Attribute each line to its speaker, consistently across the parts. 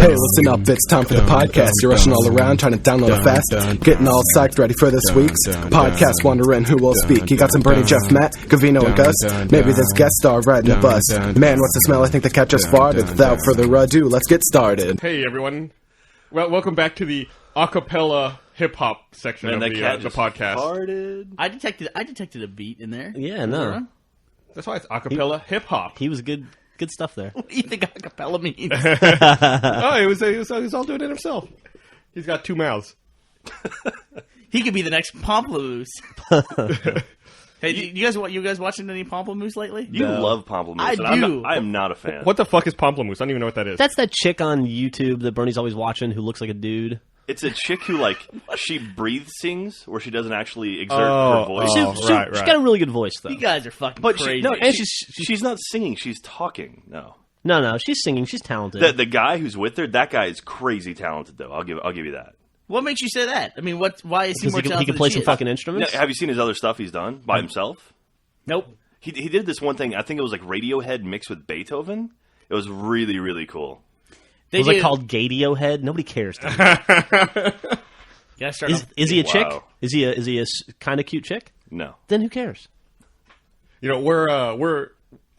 Speaker 1: Hey, listen up, it's time for the podcast. You're rushing all around, trying to download it fast. Getting all psyched, ready for this week's podcast. Wondering who will speak. You got some Bernie, Jeff, Matt, Gavino, and Gus. Maybe this guest star riding the bus. Man, what's the smell? I think the cat just farted. Without further ado, let's get started.
Speaker 2: Hey, everyone. Well, welcome back to the acapella hip-hop section of the podcast.
Speaker 3: Farted.
Speaker 4: I detected a beat in there.
Speaker 3: Yeah, no.
Speaker 2: That's why it's acapella hip-hop.
Speaker 3: He was good stuff there.
Speaker 4: What do you think acapella means?
Speaker 2: He was all doing it himself. He's got two mouths.
Speaker 4: He could be the next Pomplamoose. Hey, you guys watching any Pomplamoose lately?
Speaker 3: You
Speaker 5: love Pomplamoose.
Speaker 4: I do.
Speaker 5: I am not a fan.
Speaker 2: What the fuck is Pomplamoose? I don't even know what that is.
Speaker 3: That's that chick on YouTube that Bernie's always watching who looks like a dude.
Speaker 5: It's a chick who, she sings, where she doesn't actually exert her voice.
Speaker 3: She's got a really good voice, though.
Speaker 4: You guys are fucking
Speaker 5: But
Speaker 4: crazy.
Speaker 5: she's not singing. She's talking.
Speaker 3: No, she's singing. She's talented.
Speaker 5: The guy who's with her, that guy is crazy talented, though. I'll give you that.
Speaker 4: What makes you say that? I mean, why is he more talented?
Speaker 3: He can play
Speaker 4: than
Speaker 3: some
Speaker 4: she
Speaker 3: fucking
Speaker 4: is?
Speaker 3: instruments.
Speaker 5: Now, have you seen his other stuff he's done by himself?
Speaker 4: Nope.
Speaker 5: He did this one thing. I think it was like Radiohead mixed with Beethoven. It was really, really cool.
Speaker 3: Was it called Gadiohead? Nobody cares. Is he a chick? Is he a kind of cute chick?
Speaker 5: No.
Speaker 3: Then who cares?
Speaker 2: You know,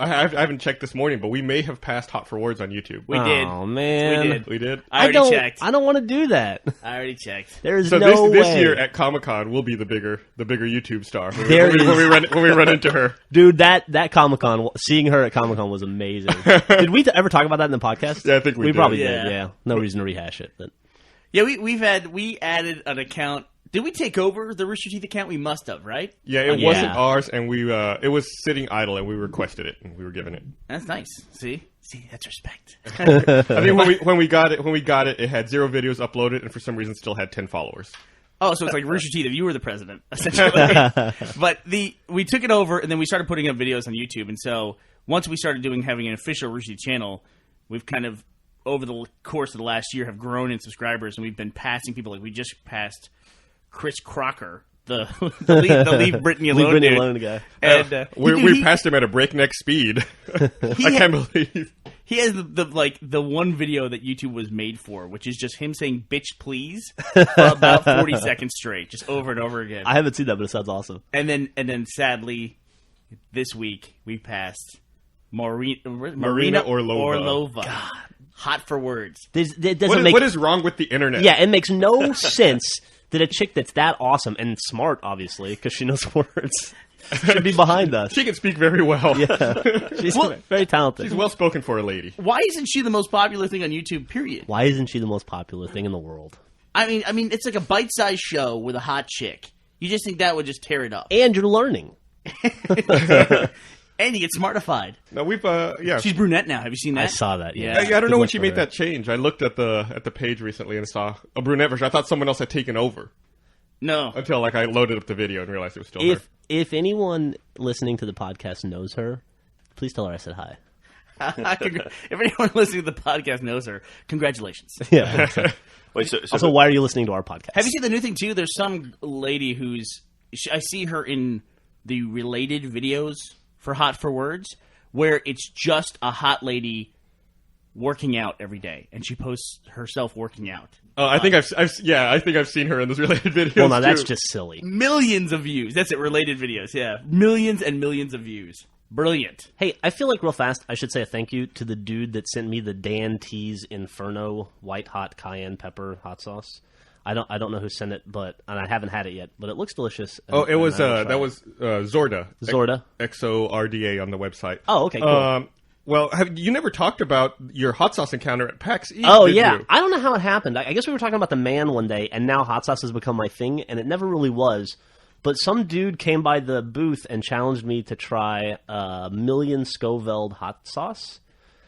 Speaker 2: I haven't checked this morning, but we may have passed Hot for Words on YouTube.
Speaker 4: We did.
Speaker 3: Oh, man.
Speaker 2: We did?
Speaker 4: I already checked.
Speaker 3: I don't want to do that.
Speaker 4: I already checked.
Speaker 3: There's
Speaker 2: so
Speaker 3: no way.
Speaker 2: This year at Comic-Con, we'll be the bigger YouTube star. When we run into her.
Speaker 3: Dude, that Comic-Con, seeing her at Comic-Con was amazing. Did we ever talk about that in the podcast?
Speaker 2: Yeah, I think we did.
Speaker 3: Probably did, yeah. No reason to rehash it. But.
Speaker 4: Yeah, we added an account. Did we take over the Rooster Teeth account? We must have, right?
Speaker 2: Yeah, it wasn't ours, and it was sitting idle, and we requested it, and we were given it.
Speaker 4: That's nice. See, that's respect.
Speaker 2: I think when we got it, it had 0 videos uploaded, and for some reason still had 10 followers.
Speaker 4: Oh, so it's like Rooster Teeth if you were the president, essentially. But we took it over, and then we started putting up videos on YouTube. And so once we started having an official Rooster Teeth channel, we've kind of over the course of the last year have grown in subscribers, and we've been passing people. Like we just passed Chris Crocker, the leave Britney alone
Speaker 3: guy.
Speaker 4: And
Speaker 2: we passed him at a breakneck speed. I can't believe
Speaker 4: he has the one video that YouTube was made for, which is just him saying "bitch please" for about 40 seconds straight, just over and over again.
Speaker 3: I haven't seen that, but it sounds awesome.
Speaker 4: And then sadly, this week we passed Marina Orlova. God. Hot for words.
Speaker 2: What is wrong with the internet?
Speaker 3: Yeah, it makes no sense that a chick that's that awesome and smart, obviously, because she knows words, should be behind us.
Speaker 2: She can speak very well.
Speaker 3: Yeah, she's very talented.
Speaker 2: She's well spoken for a lady.
Speaker 4: Why isn't she the most popular thing on YouTube? Period.
Speaker 3: Why isn't she the most popular thing in the world?
Speaker 4: I mean, it's like a bite-sized show with a hot chick. You just think that would just tear it up,
Speaker 3: and you're learning.
Speaker 4: And you get smartified.
Speaker 2: No, we've
Speaker 4: She's brunette now. Have you seen that?
Speaker 3: I saw that. Yeah.
Speaker 2: I don't know when she made that change. I looked at the page recently and saw a brunette version. I thought someone else had taken over.
Speaker 4: No.
Speaker 2: Until I loaded up the video and realized it was still her.
Speaker 3: If anyone listening to the podcast knows her, please tell her I said hi.
Speaker 4: If anyone listening to the podcast knows her, congratulations.
Speaker 3: Yeah.
Speaker 5: Wait,
Speaker 3: also, why are you listening to our podcast?
Speaker 4: Have you seen the new thing too? There's some lady I see her in the related videos for Hot for Words, where it's just a hot lady working out every day, and she posts herself working out.
Speaker 2: I think I've seen her in those related videos.
Speaker 3: Well, now that's just silly.
Speaker 4: Millions of views. That's it. Related videos. Yeah, millions and millions of views. Brilliant.
Speaker 3: Hey, I feel like real fast I should say a thank you to the dude that sent me the Dan T's Inferno white hot cayenne pepper hot sauce. I don't know who sent it, and I haven't had it yet, but it looks delicious.
Speaker 2: It was Zorda.
Speaker 3: Zorda.
Speaker 2: XORDA on the website.
Speaker 3: Oh, okay, cool.
Speaker 2: Well, you never talked about your hot sauce encounter at PAX East?
Speaker 3: Oh,
Speaker 2: did
Speaker 3: yeah.
Speaker 2: you?
Speaker 3: I don't know how it happened. I guess we were talking about the man one day, and now hot sauce has become my thing, and it never really was. But some dude came by the booth and challenged me to try a million Scoville hot sauce.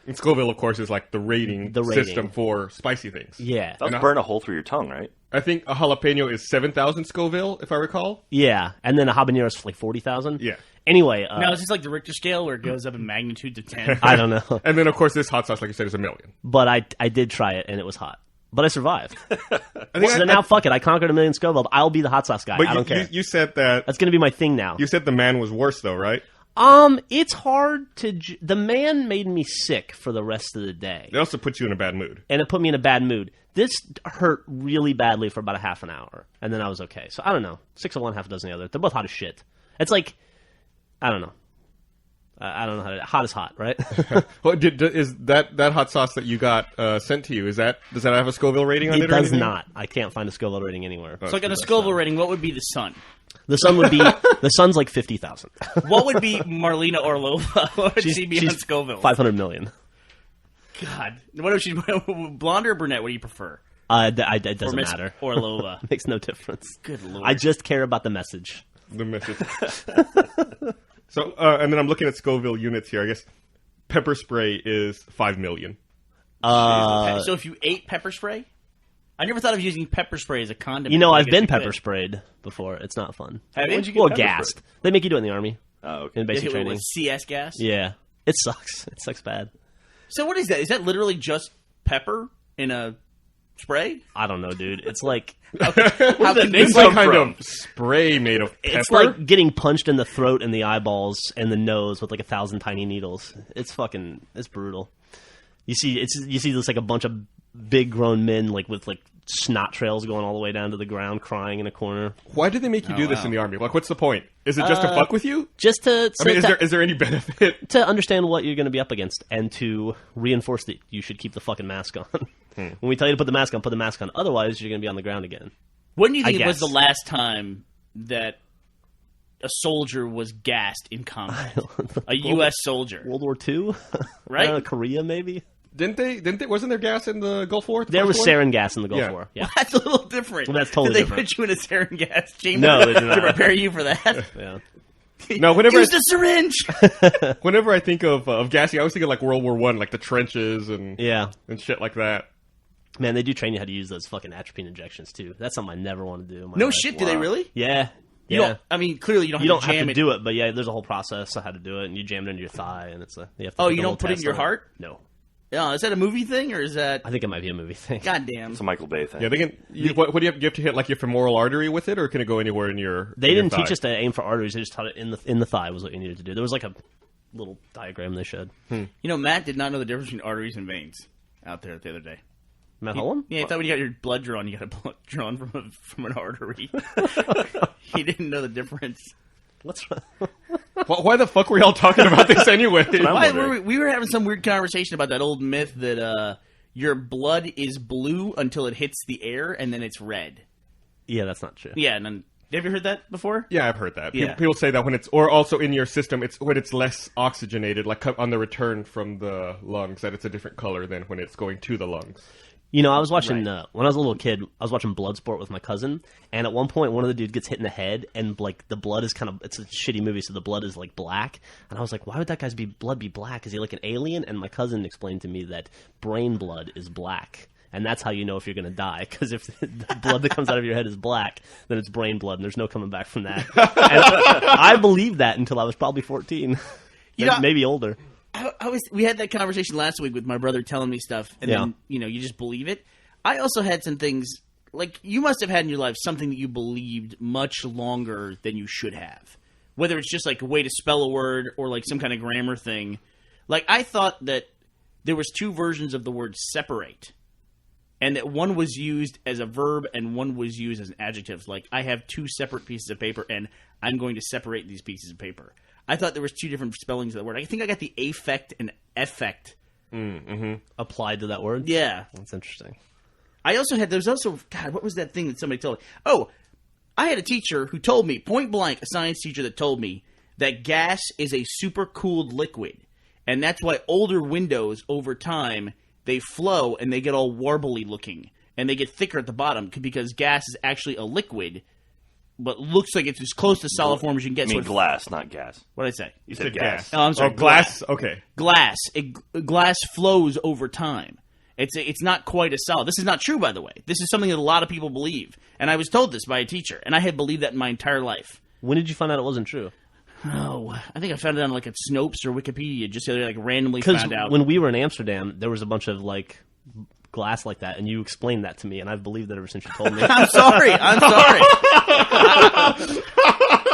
Speaker 2: And Scoville, of course, is like the rating system for spicy things.
Speaker 3: Yeah.
Speaker 5: That'll burn a hole through your tongue, right?
Speaker 2: I think a jalapeno is 7,000 Scoville, if I recall.
Speaker 3: Yeah, and then a habanero is like 40,000.
Speaker 2: Yeah.
Speaker 3: Anyway.
Speaker 4: Now, is this like the Richter scale where it goes up in magnitude to 10?
Speaker 3: I don't know.
Speaker 2: And then, of course, this hot sauce, like you said, is 1 million.
Speaker 3: But I did try it, and it was hot. But I survived. So now, fuck it. I conquered 1 million Scoville. I'll be the hot sauce guy. I don't care.
Speaker 2: You said that...
Speaker 3: That's going to be my thing now.
Speaker 2: You said the man was worse, though, right?
Speaker 3: It's hard to... The man made me sick for the rest of the day.
Speaker 2: It also puts you in a bad mood.
Speaker 3: And it put me in a bad mood. This hurt really badly for about a half an hour, and then I was okay. So I don't know. 6 of one, half a dozen of the other. They're both hot as shit. It's like, I don't know. I don't know how to... Hot is hot, right?
Speaker 2: Well, is that hot sauce that you got sent to you, does that have a Scoville rating on it?
Speaker 3: It does not. I can't find a Scoville rating anywhere.
Speaker 4: So like on a Scoville rating, what would be the sun?
Speaker 3: The sun would be... The sun's like 50,000.
Speaker 4: What would be Marlena Orlova? What would she be on Scoville?
Speaker 3: 500 million.
Speaker 4: God. What if she's blonde or brunette? What do you prefer?
Speaker 3: It doesn't matter.
Speaker 4: Orlova.
Speaker 3: Makes no difference.
Speaker 4: Good Lord.
Speaker 3: I just care about the message.
Speaker 2: The message. So, and then I'm looking at Scoville units here. I guess pepper spray is 5 million.
Speaker 4: So if you ate pepper spray? I never thought of using pepper spray as a condiment.
Speaker 3: You know, I've been pepper sprayed before. It's not fun.
Speaker 4: Have you?
Speaker 5: When'd you get
Speaker 3: Well,
Speaker 5: pepper
Speaker 3: gassed.
Speaker 5: spray?
Speaker 3: They make you do it in the Army.
Speaker 5: Oh, okay.
Speaker 3: In
Speaker 4: They
Speaker 3: basic
Speaker 4: hit it
Speaker 3: training.
Speaker 4: with CS gas?
Speaker 3: Yeah. It sucks. It sucks bad.
Speaker 4: So what is that? Is that literally just pepper in a spray?
Speaker 3: I don't know, dude. It's like...
Speaker 4: How can
Speaker 2: It's
Speaker 4: they
Speaker 2: like kind of spray made of pepper.
Speaker 3: It's like getting punched in the throat and the eyeballs and the nose with like 1,000 tiny needles. It's brutal. You see this like a bunch of big grown men like with like snot trails going all the way down to the ground, crying in a corner.
Speaker 2: Why did they make you do this in the Army? Like, what's the point? Is it just to fuck with you?
Speaker 3: Just to...
Speaker 2: I mean, is there any benefit?
Speaker 3: To understand what you're going to be up against and to reinforce that you should keep the fucking mask on. When we tell you to put the mask on, put the mask on. Otherwise, you're going to be on the ground again.
Speaker 4: When do you think
Speaker 3: I
Speaker 4: it was
Speaker 3: guess.
Speaker 4: the last time that a soldier was gassed in combat? A U.S. soldier.
Speaker 3: World War II?
Speaker 4: Right?
Speaker 3: Korea, maybe?
Speaker 2: Didn't they? Wasn't there gas in the Gulf War?
Speaker 3: There was
Speaker 2: one?
Speaker 3: sarin gas in the Gulf
Speaker 2: Yeah.
Speaker 3: War. Yeah.
Speaker 4: That's a little different.
Speaker 3: Well, that's totally
Speaker 4: Did they
Speaker 3: different.
Speaker 4: put you in a sarin gas chamber
Speaker 3: No, they did not.
Speaker 4: to prepare you for that?
Speaker 3: Yeah.
Speaker 2: No, whenever
Speaker 4: Use the syringe!
Speaker 2: whenever I think of gassing, I always think of like World War I, like the trenches and
Speaker 3: Yeah.
Speaker 2: shit like that.
Speaker 3: Man, they do train you how to use those fucking atropine injections, too. That's something I never want to do in my
Speaker 4: No
Speaker 3: life.
Speaker 4: shit, do they really?
Speaker 3: Yeah.
Speaker 4: You don't, I mean, clearly you don't
Speaker 3: You
Speaker 4: have
Speaker 3: don't
Speaker 4: to jam
Speaker 3: have to
Speaker 4: it.
Speaker 3: do it, but yeah, there's a whole process on how to do it, and you jam it into your thigh, and it's you have to
Speaker 4: Oh,
Speaker 3: take
Speaker 4: you
Speaker 3: a
Speaker 4: don't
Speaker 3: little
Speaker 4: put it in
Speaker 3: test
Speaker 4: your
Speaker 3: on
Speaker 4: heart?
Speaker 3: No.
Speaker 4: Yeah, is that a movie thing, or is that...
Speaker 3: I think it might be a movie thing.
Speaker 4: Goddamn.
Speaker 5: It's a Michael Bay thing.
Speaker 2: Yeah, they can. What do you have to hit? Like your femoral artery with it, or can it go anywhere in your?
Speaker 3: They
Speaker 2: in your
Speaker 3: didn't teach
Speaker 2: thigh?
Speaker 3: us to aim for arteries. They just taught it in the thigh was what you needed to do. There was like a little diagram they showed.
Speaker 4: You know, Matt did not know the difference between arteries and veins out there the other day.
Speaker 3: Matt Holland?
Speaker 4: Yeah, I thought when you got your blood drawn, you got a blood drawn from an artery. He didn't know the difference.
Speaker 3: What's
Speaker 2: Why the fuck were y'all talking about this anyway?
Speaker 4: Why were we were having some weird conversation about that old myth that your blood is blue until it hits the air and then it's red.
Speaker 3: Yeah, that's not true.
Speaker 4: Yeah, and then, have you heard that before?
Speaker 2: Yeah, I've heard that.
Speaker 4: Yeah.
Speaker 2: People say that when it's, or also in your system, it's when it's less oxygenated, like on the return from the lungs, that it's a different color than when it's going to the lungs.
Speaker 3: You know, I was watching, when I was a little kid, I was watching Bloodsport with my cousin, and at one point, one of the dudes gets hit in the head, and, like, the blood is it's a shitty movie, so the blood is, like, black, and I was like, why would that guy's blood be black? Is he, like, an alien? And my cousin explained to me that brain blood is black, and that's how you know if you're going to die, because if the blood that comes out of your head is black, then it's brain blood, and there's no coming back from that. And I believed that until I was probably 14, maybe older.
Speaker 4: We had that conversation last week with my brother telling me stuff, and then, you know, you just believe it. I also had some things, like, you must have had in your life something that you believed much longer than you should have. Whether it's just, like, a way to spell a word or, like, some kind of grammar thing. Like, I thought that there was two versions of the word separate, and that one was used as a verb and one was used as an adjective. Like, I have two separate pieces of paper, and I'm going to separate these pieces of paper. I thought there was two different spellings of the word. I think I got the affect and effect
Speaker 3: Applied to that word?
Speaker 4: Yeah.
Speaker 3: That's interesting.
Speaker 4: There's also, God, what was that thing that somebody told me? Oh, I had a teacher who told me, point blank, a science teacher that told me that gas is a supercooled liquid. And that's why older windows, over time, they flow and they get all warbly looking. And they get thicker at the bottom because gas is actually a liquid, but looks like it's as close to solid form as you can get.
Speaker 5: I mean glass, not gas.
Speaker 4: What did I say?
Speaker 5: You said gas.
Speaker 4: Oh, I'm sorry.
Speaker 2: Glass. Okay.
Speaker 4: Glass. Glass flows over time. It's not quite a solid. This is not true, by the way. This is something that a lot of people believe. And I was told this by a teacher, and I had believed that in my entire life.
Speaker 3: When did you find out it wasn't true?
Speaker 4: Oh, I think I found it on like at Snopes or Wikipedia just the other day, like randomly
Speaker 3: Because
Speaker 4: found out.
Speaker 3: when we were in Amsterdam, there was a bunch of like glass like that, and you explained that to me, and I've believed that ever since you told me.
Speaker 4: I'm sorry.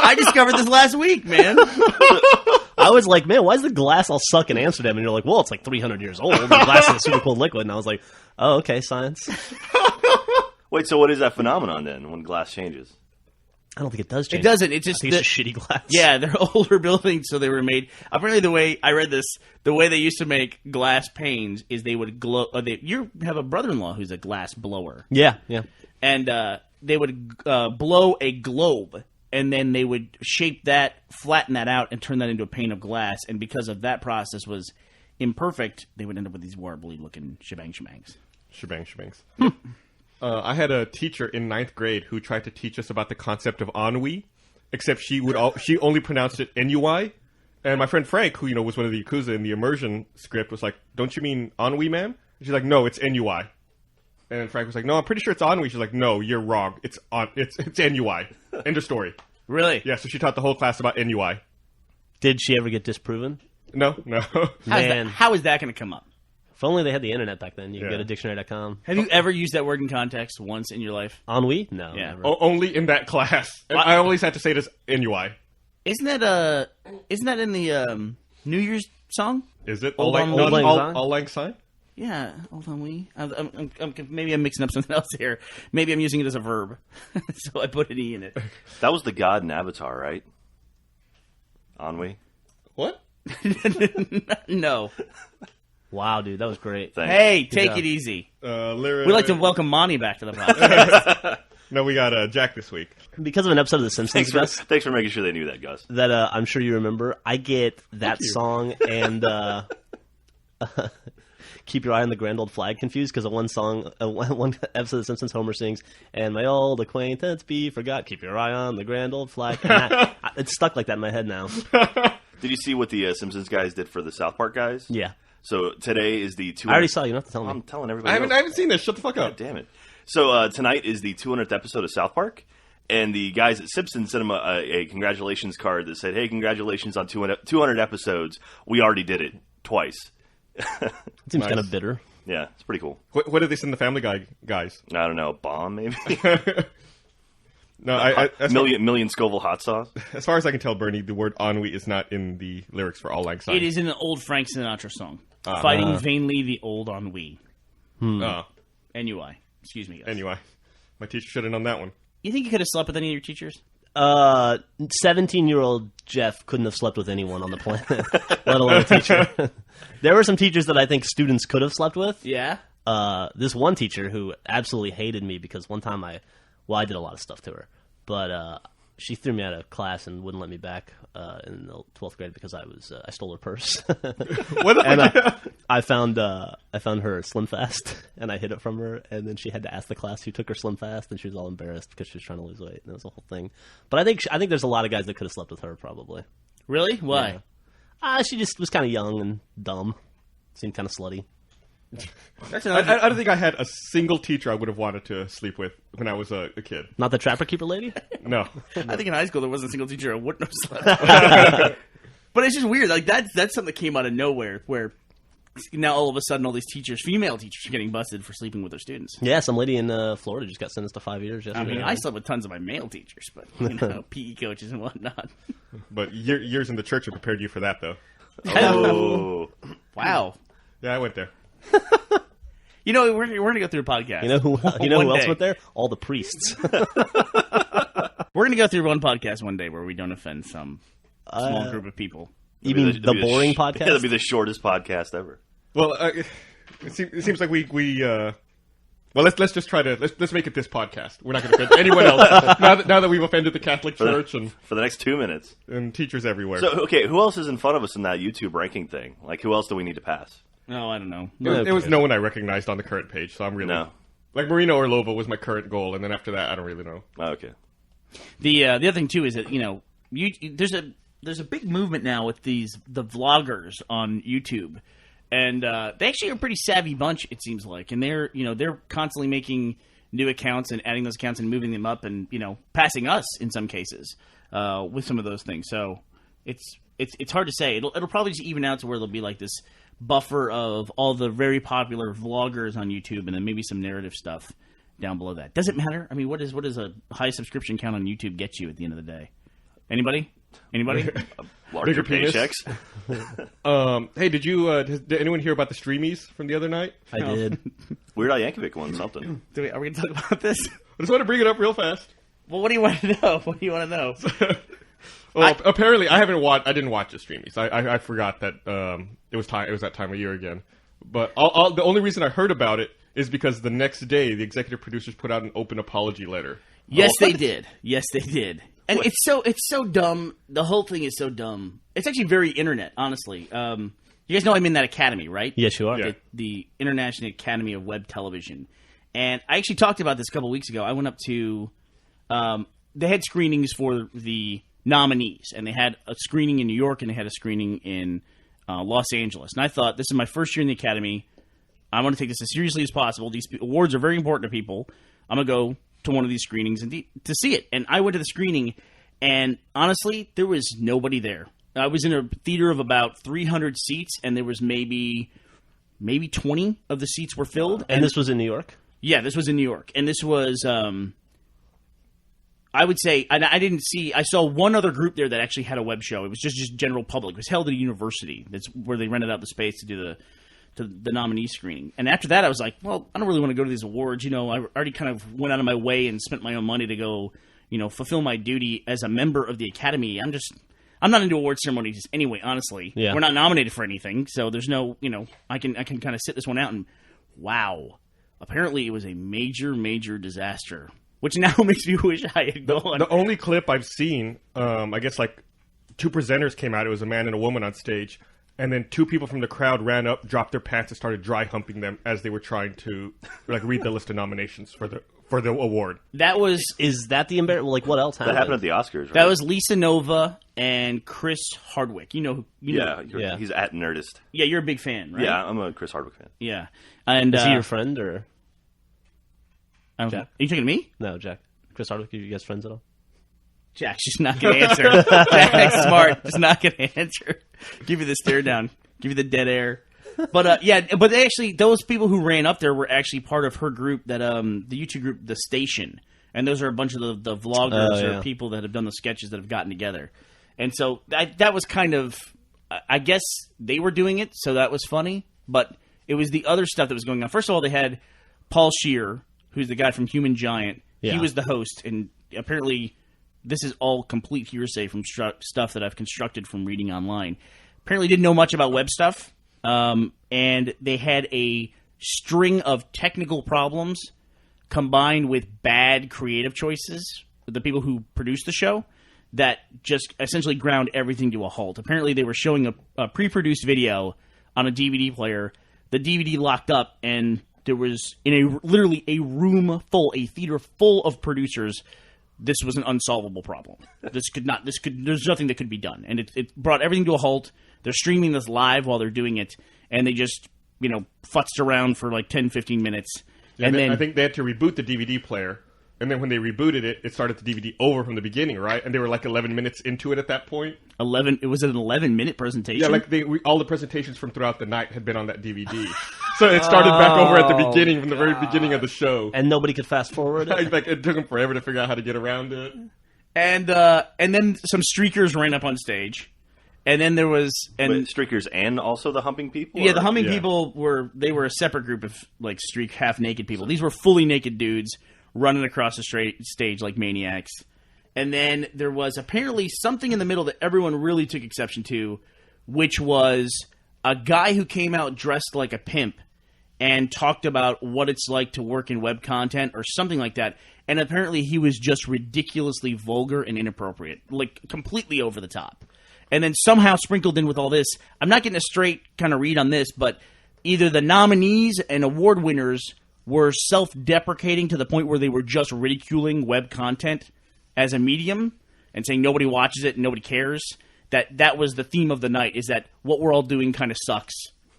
Speaker 4: I discovered this last week, man.
Speaker 3: I was like, man, why does the glass all suck in Amsterdam? And you're like, well, it's like 300 years old. The glass is a super cold liquid. And I was like, oh, okay, science.
Speaker 5: Wait, so what is that phenomenon then when glass changes?
Speaker 3: I don't think it does change.
Speaker 4: It doesn't. It's just
Speaker 3: It's shitty glass.
Speaker 4: Yeah, they're older buildings, so they were made. Apparently, the way I read this, the way they used to make glass panes is they would glow. You have a brother-in-law who's a glass blower.
Speaker 3: Yeah.
Speaker 4: And they would blow a globe, and then they would shape that, flatten that out, and turn that into a pane of glass. And because of that process was imperfect, they would end up with these warbly-looking shebangs.
Speaker 2: Shebangs. I had a teacher in 9th grade who tried to teach us about the concept of ennui, except she only pronounced it N-U-I. And my friend Frank, who was one of the Yakuza in the immersion script, was like, "Don't you mean ennui, ma'am?" And she's like, "No, it's N-U-I." And Frank was like, "No, I'm pretty sure it's ennui." She's like, "No, you're wrong. It's N-U-I." End of story.
Speaker 4: Really?
Speaker 2: Yeah. So she taught the whole class about N-U-I.
Speaker 3: Did she ever get disproven?
Speaker 2: No.
Speaker 4: How is that going to come up?
Speaker 3: If only they had the internet back then. You could go to dictionary.com.
Speaker 4: Have you ever used that word in context once in your life?
Speaker 3: Ennui? No.
Speaker 4: Yeah.
Speaker 3: Never.
Speaker 2: Only in that class. And I always had to say it as N-U-I.
Speaker 4: Isn't that in the New Year's song?
Speaker 2: Is it?
Speaker 3: Old Lang
Speaker 2: Auld Lang Syne?
Speaker 4: Yeah, hold on, maybe I'm mixing up something else here. Maybe I'm using it as a verb, so I put an E in it.
Speaker 5: That was the god in Avatar, right? Ennui?
Speaker 2: What?
Speaker 4: No.
Speaker 3: Wow, dude, that was great.
Speaker 5: Thanks.
Speaker 4: Hey, take it easy.
Speaker 2: We'd
Speaker 4: We'd like to welcome Monty back to the podcast.
Speaker 2: No, we got Jack this week.
Speaker 3: Because of an episode of The Simpsons, Gus,
Speaker 5: Thanks for making sure they knew that, Gus.
Speaker 3: that I'm sure you remember, I get that song and Keep Your Eye on the Grand Old Flag confused because of one song, one episode of The Simpsons, Homer sings, and my old acquaintance be forgot, keep your eye on the Grand Old Flag. And it's stuck like that in my head now.
Speaker 5: Did you see what the Simpsons guys did for the South Park guys?
Speaker 3: Yeah.
Speaker 5: So today is the 200th...
Speaker 3: I already saw you. You don't have to tell me.
Speaker 5: I'm telling everybody.
Speaker 2: I haven't seen this. Shut the fuck
Speaker 5: God
Speaker 2: up.
Speaker 5: damn it. So tonight is the 200th episode of South Park, and the guys at Simpsons sent him a congratulations card that said, "Hey, congratulations on 200 episodes. We already did it twice."
Speaker 3: It seems
Speaker 2: Nice.
Speaker 3: kind of bitter.
Speaker 5: Yeah, it's pretty cool.
Speaker 2: What did they send the Family Guy guys?
Speaker 5: I don't know, bomb maybe.
Speaker 2: No, as
Speaker 5: million Scoville hot sauce.
Speaker 2: as far as I can tell, Bernie, the word ennui is not in the lyrics for Auld Lang Syne.
Speaker 4: It is in an old Frank Sinatra song. Fighting vainly the old ennui. N-U-I. Excuse me, guys.
Speaker 2: Anyway, my teacher should have known that one.
Speaker 4: You think you could have slept with any of your teachers?
Speaker 3: 17-year-old Jeff couldn't have slept with anyone on the planet, let alone a teacher. There were some teachers that I think students could have slept with.
Speaker 4: Yeah.
Speaker 3: This one teacher who absolutely hated me because one time I did a lot of stuff to her, but she threw me out of class and wouldn't let me back in the 12th grade because I stole her purse. And I found her Slim Fast and I hid it from her, and then she had to ask the class who took her Slim Fast, and she was all embarrassed because she was trying to lose weight, and it was a whole thing. But I think there's a lot of guys that could have slept with her probably.
Speaker 4: Really? Why?
Speaker 3: Yeah. She just was kind of young and dumb, seemed kind of slutty.
Speaker 4: That's
Speaker 2: I don't think I had a single teacher I would have wanted to sleep with when I was a kid.
Speaker 3: Not the Trapper Keeper lady?
Speaker 2: No.
Speaker 4: I think in high school there wasn't a single teacher I wouldn't have slept. But it's just weird. Like that's something that came out of nowhere. Where now all of a sudden all these teachers, female teachers, are getting busted for sleeping with their students.
Speaker 3: Yeah, some lady in Florida just got sentenced to 5 years
Speaker 4: I
Speaker 3: yesterday.
Speaker 4: mean, I slept with tons of my male teachers, but PE coaches and whatnot.
Speaker 2: But years in the church have prepared you for that, though.
Speaker 5: Oh,
Speaker 4: Wow.
Speaker 2: Yeah, I went there.
Speaker 4: You know, we're gonna go through a podcast.
Speaker 3: You know who
Speaker 4: One
Speaker 3: else
Speaker 4: day.
Speaker 3: went there? All the priests.
Speaker 4: We're gonna go through one podcast one day where we don't offend some small group of people.
Speaker 3: You mean the boring
Speaker 5: Yeah,
Speaker 3: podcast?
Speaker 5: that'd be the shortest podcast ever.
Speaker 2: Well, it seems like we well, let's just try to let's make it this podcast. We're not going to offend anyone else now that we've offended the Catholic Church
Speaker 5: For the next 2 minutes.
Speaker 2: and teachers everywhere.
Speaker 5: So, okay, who else is in front of us in that YouTube ranking thing? Like, who else do we need to pass?
Speaker 4: No, I don't know.
Speaker 2: There was no one I recognized on the current page, so I'm really
Speaker 5: No.
Speaker 2: like Marino Orlova was my current goal, and then after that, I don't really know.
Speaker 5: Oh, okay.
Speaker 4: The other thing too is that there's a big movement now with the vloggers on YouTube, and they actually are a pretty savvy bunch, it seems like, and they're constantly making new accounts and adding those accounts and moving them up, and passing us in some cases with some of those things. So it's hard to say. It'll probably just even out to where there'll be like this buffer of all the very popular vloggers on YouTube, and then maybe some narrative stuff down below that. Does it matter? I mean, what does a high subscription count on YouTube get you at the end of the day? Anybody? Anybody?
Speaker 5: Larger
Speaker 2: Bigger penis.
Speaker 5: paychecks.
Speaker 2: Hey, did anyone hear about the streamies from the other night?
Speaker 3: I did.
Speaker 5: Weird Al Yankovic won something.
Speaker 4: Are we going to talk about this?
Speaker 2: I just want to bring it up real fast.
Speaker 4: Well, what do you want to know? What do you want to know?
Speaker 2: Well, apparently I didn't watch the streamies. I forgot that it was that time of year again. But the only reason I heard about it is because the next day the executive producers put out an open apology letter.
Speaker 4: Yes, they did. Yes, they did. And it's so dumb. The whole thing is so dumb. It's actually very internet, honestly. You guys know I'm in that academy, right?
Speaker 3: Yes, you are.
Speaker 2: Yeah.
Speaker 4: The International Academy of Web Television. And I actually talked about this a couple weeks ago. I went up to they had screenings for the nominees, and they had a screening in New York and they had a screening in Los Angeles. And I thought, this is my first year in the academy. I want to take this as seriously as possible. These awards are very important to people. I'm going to go to one of these screenings and to see it. And I went to the screening, and honestly, there was nobody there. I was in a theater of about 300 seats, and there was maybe 20 of the seats were filled.
Speaker 3: And this was in New York?
Speaker 4: Yeah, this was in New York. And this was, I would say, I saw one other group there that actually had a web show. It was just general public. It was held at a university. That's where they rented out the space to do the nominee screening. And after that, I was like, well, I don't really want to go to these awards. I already kind of went out of my way and spent my own money to go, fulfill my duty as a member of the academy. I'm not into award ceremonies anyway, honestly.
Speaker 3: Yeah.
Speaker 4: We're not nominated for anything, so there's no, I can kind of sit this one out and, wow. Apparently it was a major, major disaster, which now makes me wish I had gone.
Speaker 2: The only clip I've seen, I guess like two presenters came out. It was a man and a woman on stage. And then two people from the crowd ran up, dropped their pants, and started dry humping them as they were trying to read the list of nominations for the award.
Speaker 3: Is that the embarrassment? Like, what else happened?
Speaker 5: That happened at the Oscars, right?
Speaker 4: That was Lisa Nova and Chris Hardwick.
Speaker 5: Yeah. He's at Nerdist.
Speaker 4: Yeah, you're a big fan, right?
Speaker 5: Yeah, I'm a Chris Hardwick fan.
Speaker 4: Yeah. And
Speaker 3: Is he your friend, or?
Speaker 4: Jack? Are you talking to me?
Speaker 3: No, Jack. Chris Hardwick, are you guys friends at all?
Speaker 4: Jack's just not going to answer. Jack's smart. Just not going to answer. Give you the stare down. Give you the dead air. But but they actually, those people who ran up there were actually part of her group, that the YouTube group, The Station. And those are a bunch of the vloggers or people that have done the sketches that have gotten together. And so that was kind of, I guess they were doing it, so that was funny. But it was the other stuff that was going on. First of all, they had Paul Scheer, who's the guy from Human Giant. Yeah. He was the host, and apparently this is all complete hearsay from stuff that I've constructed from reading online. Apparently didn't know much about web stuff, and they had a string of technical problems combined with bad creative choices with the people who produced the show that just essentially ground everything to a halt. Apparently they were showing a pre-produced video on a DVD player. The DVD locked up, and there was, in literally a theater full of producers, this was an unsolvable problem. There's nothing that could be done. And it brought everything to a halt. They're streaming this live while they're doing it, and they just, futzed around for like 10, 15 minutes.
Speaker 2: Yeah,
Speaker 4: and then
Speaker 2: I think they had to reboot the DVD player, and then when they rebooted it, it started the DVD over from the beginning, right? And they were like 11 minutes into it at that point.
Speaker 4: It was an 11-minute presentation?
Speaker 2: Yeah, like all the presentations from throughout the night had been on that DVD. So it started back over at the beginning, from the very beginning of the show.
Speaker 3: And nobody could fast forward it?
Speaker 2: Like, it took them forever to figure out how to get around it.
Speaker 4: And then some streakers ran up on stage. And then there was...
Speaker 5: streakers and also the humping people?
Speaker 4: Yeah, the humping people were a separate group of like streak half-naked people. These were fully naked dudes running across the stage like maniacs. And then there was apparently something in the middle that everyone really took exception to, which was a guy who came out dressed like a pimp and talked about what it's like to work in web content or something like that. And apparently he was just ridiculously vulgar and inappropriate, like completely over the top. And then somehow sprinkled in with all this, I'm not getting a straight kind of read on this, but either the nominees and award winners were self-deprecating to the point where they were just ridiculing web content as a medium and saying nobody watches it and nobody cares. That was the theme of the night, is that what we're all doing kind of sucks.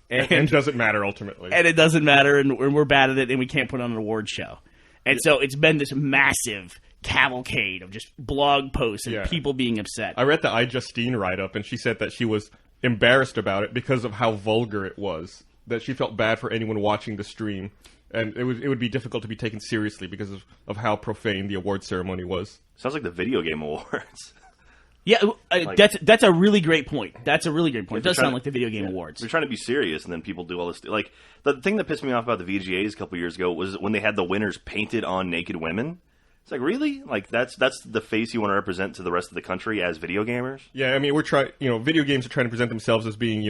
Speaker 2: And doesn't matter ultimately.
Speaker 4: And it doesn't matter, and we're bad at it, and we can't put on an award show. And so it's been this massive cavalcade of just blog posts and people being upset.
Speaker 2: I read the iJustine write-up, and she said that she was embarrassed about it because of how vulgar it was. That she felt bad for anyone watching the stream. And it would be difficult to be taken seriously because of how profane the award ceremony was.
Speaker 5: Sounds like the video game awards.
Speaker 4: Yeah, that's a really great point. That's a really great point. It does sound like the Video Game Awards.
Speaker 5: They're trying to be serious, and then people do all this. Like, the thing that pissed me off about the VGAs a couple years ago was when they had the winners painted on naked women. It's like, really? Like, that's the face you want to represent to the rest of the country as video gamers?
Speaker 2: Yeah, I mean, we're trying. Video games are trying to present themselves as being,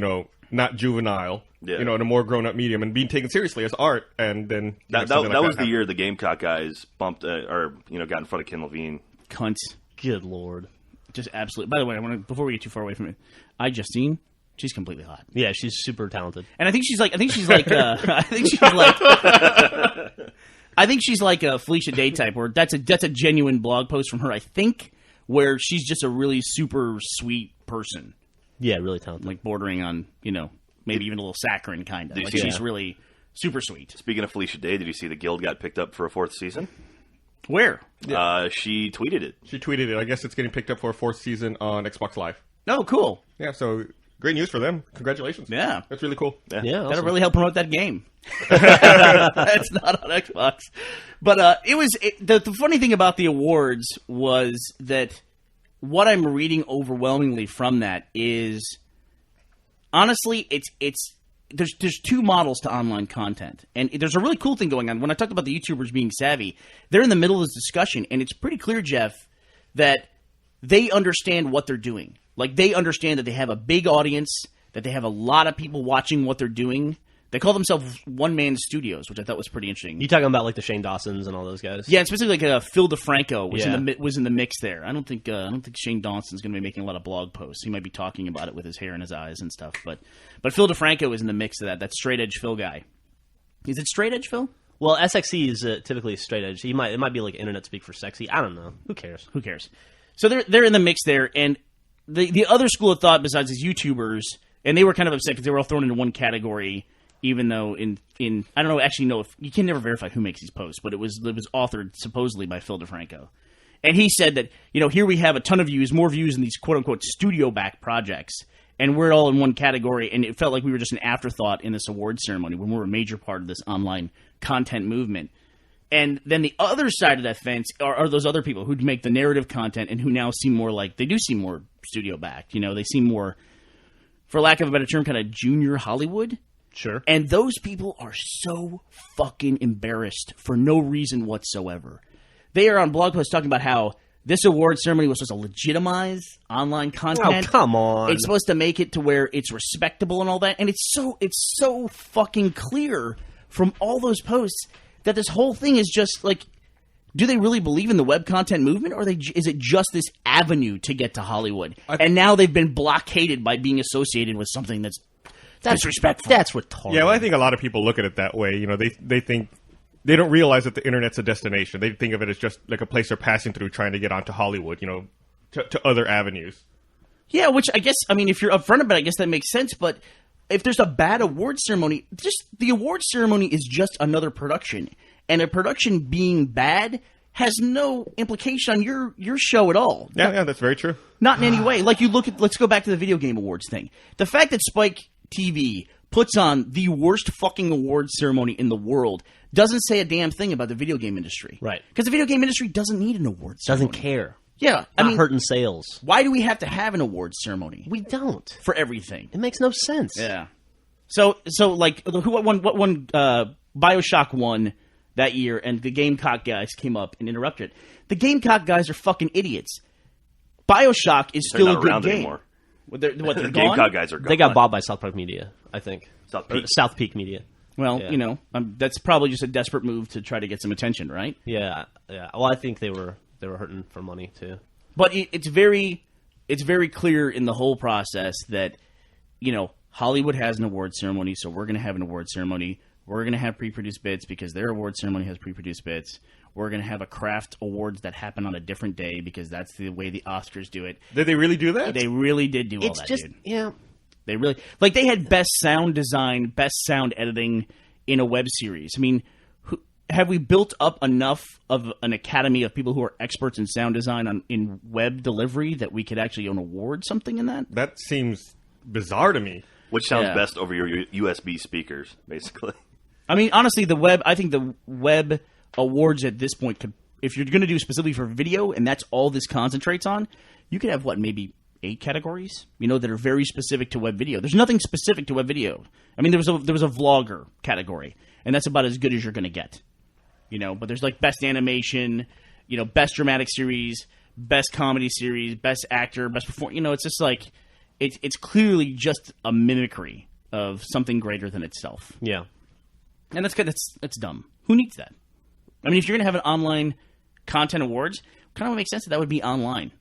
Speaker 2: not juvenile.
Speaker 5: Yeah.
Speaker 2: In a more grown-up medium and being taken seriously as art. And then
Speaker 5: that was the year the Gamecock guys bumped got in front of Ken Levine.
Speaker 4: Cunts.
Speaker 3: Good lord.
Speaker 4: Just absolutely. By the way, before we get too far away from it, Justine, she's completely hot.
Speaker 3: Yeah, she's super talented.
Speaker 4: And I think she's like a Felicia Day type, where that's a genuine blog post from her, I think, where she's just a really super sweet person.
Speaker 3: Yeah, really talented.
Speaker 4: Like bordering on, maybe even a little saccharine kind of. Like she's really super sweet.
Speaker 5: Speaking of Felicia Day, did you see the Guild got picked up for a 4th season?
Speaker 4: Where?
Speaker 5: She tweeted it.
Speaker 2: She tweeted it. I guess it's getting picked up for a 4th season on Xbox Live.
Speaker 4: Oh, cool.
Speaker 2: Yeah, so great news for them. Congratulations.
Speaker 4: Yeah.
Speaker 2: That's really cool.
Speaker 3: Yeah,
Speaker 4: That'll
Speaker 3: awesome.
Speaker 4: really help promote that game. That's not on Xbox. But the funny thing about the awards was that what I'm reading overwhelmingly from that is, honestly, there's two models to online content. And there's a really cool thing going on. When I talked about the YouTubers being savvy, they're in the middle of this discussion, and it's pretty clear, Jeff, that they understand what they're doing. Like, they understand that they have a big audience, that they have a lot of people watching what they're doing. They call themselves one-man studios, which I thought was pretty interesting.
Speaker 3: You talking about like the Shane Dawsons and all those guys?
Speaker 4: Yeah, especially like Phil DeFranco was in the mix there. I don't think Shane Dawson's going to be making a lot of blog posts. He might be talking about it with his hair in his eyes and stuff. But Phil DeFranco is in the mix of that. That straight edge Phil guy. Is it straight edge Phil?
Speaker 3: Well, SXE is typically straight edge. It might be like internet speak for sexy. I don't know. Who cares? So they're in the mix there, and the other school of thought besides these YouTubers, and they were kind of upset because they were all thrown into one category. Even though I don't know, actually know if you can never verify who makes these posts, but it was authored supposedly by Phil DeFranco, and he said that here we have a ton of views, more views in these quote unquote studio back projects, and we're all in one category, and it felt like we were just an afterthought in this award ceremony when we're a major part of this online content movement. And then the other side of that fence are those other people who make the narrative content and who now seem more like they do seem more studio backed. They seem more, for lack of a better term, kind of junior Hollywood. Sure.
Speaker 4: And those people are so fucking embarrassed for no reason whatsoever. They are on blog posts talking about how this award ceremony was supposed to legitimize online content.
Speaker 3: Oh, come on.
Speaker 4: It's supposed to make it to where it's respectable and all that. And it's so fucking clear from all those posts that this whole thing is just like, do they really believe in the web content movement, or is it just this avenue to get to Hollywood? And now they've been blockaded by being associated with something that's disrespectful.
Speaker 3: That's retarded.
Speaker 2: Yeah, well, I think a lot of people look at it that way. They think they don't realize that the internet's a destination. They think of it as just like a place they're passing through, trying to get onto Hollywood. To other avenues.
Speaker 4: Yeah, which I guess, if you're upfront about it, I guess that makes sense. But if there's a bad award ceremony, just the award ceremony is just another production, and a production being bad has no implication on your show at all.
Speaker 2: Yeah, that's very true.
Speaker 4: Not in any way. Like, let's go back to the Video Game Awards thing. The fact that Spike TV puts on the worst fucking awards ceremony in the world doesn't say a damn thing about the video game industry.
Speaker 3: Right.
Speaker 4: Because the video game industry doesn't need an awards ceremony.
Speaker 3: Doesn't care.
Speaker 4: Yeah.
Speaker 3: Not hurting sales.
Speaker 4: Why do we have to have an awards ceremony?
Speaker 3: We don't.
Speaker 4: For everything.
Speaker 3: It makes no sense.
Speaker 4: Yeah. So like, what won BioShock won that year, and the Gamecock guys came up and interrupted. The Gamecock guys are fucking idiots. BioShock is still a good game.
Speaker 5: Anymore.
Speaker 4: They're
Speaker 5: The
Speaker 4: gone?
Speaker 5: Gamecock guys are gone.
Speaker 3: They got bought by South Park Media, I think.
Speaker 5: South Peak
Speaker 3: Media.
Speaker 4: Well,
Speaker 3: Yeah.
Speaker 4: that's probably just a desperate move to try to get some attention, right?
Speaker 3: Yeah. Well, I think they were hurting for money too.
Speaker 4: But it's very clear in the whole process that, Hollywood has an award ceremony, so we're going to have an award ceremony. We're going to have pre-produced bits because their award ceremony has pre-produced bits. We're going to have a craft awards that happen on a different day because that's the way the Oscars do it.
Speaker 2: Did they really do that?
Speaker 4: They really did do all
Speaker 3: It's
Speaker 4: that,
Speaker 3: just
Speaker 4: dude.
Speaker 3: yeah.
Speaker 4: They really they had best sound design, best sound editing in a web series. Have we built up enough of an academy of people who are experts in sound design in web delivery that we could actually award something in that?
Speaker 2: That seems bizarre to me.
Speaker 5: Which sounds best over your USB speakers, basically.
Speaker 4: Honestly, I think the web awards at this point if you're going to do specifically for video, and that's all this concentrates on, you could have maybe 8 categories, that are very specific to web video. There's nothing specific to web video. I mean, there was a vlogger category, and that's about as good as you're going to get. But there's like best animation, best dramatic series, best comedy series, best actor, best performer. It's just like it's clearly just a mimicry of something greater than itself.
Speaker 3: Yeah,
Speaker 4: and that's good. That's dumb. Who needs that? I mean, if you're going to have an online content awards, kind of makes sense that would be online,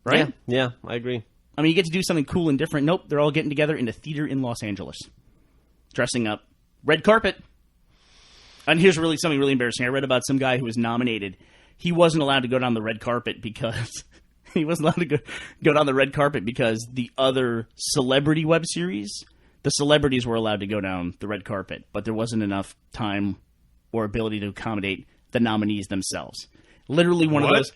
Speaker 4: right?
Speaker 3: Yeah, I agree.
Speaker 4: I mean, you get to do something cool and different. Nope, they're all getting together in a theater in Los Angeles, dressing up, red carpet. And here's something really embarrassing. I read about some guy who was nominated. He wasn't allowed to go down the red carpet because go down the red carpet because the other celebrity web series, the celebrities were allowed to go down the red carpet, but there wasn't enough time or ability to accommodate the nominees themselves. Literally one of those.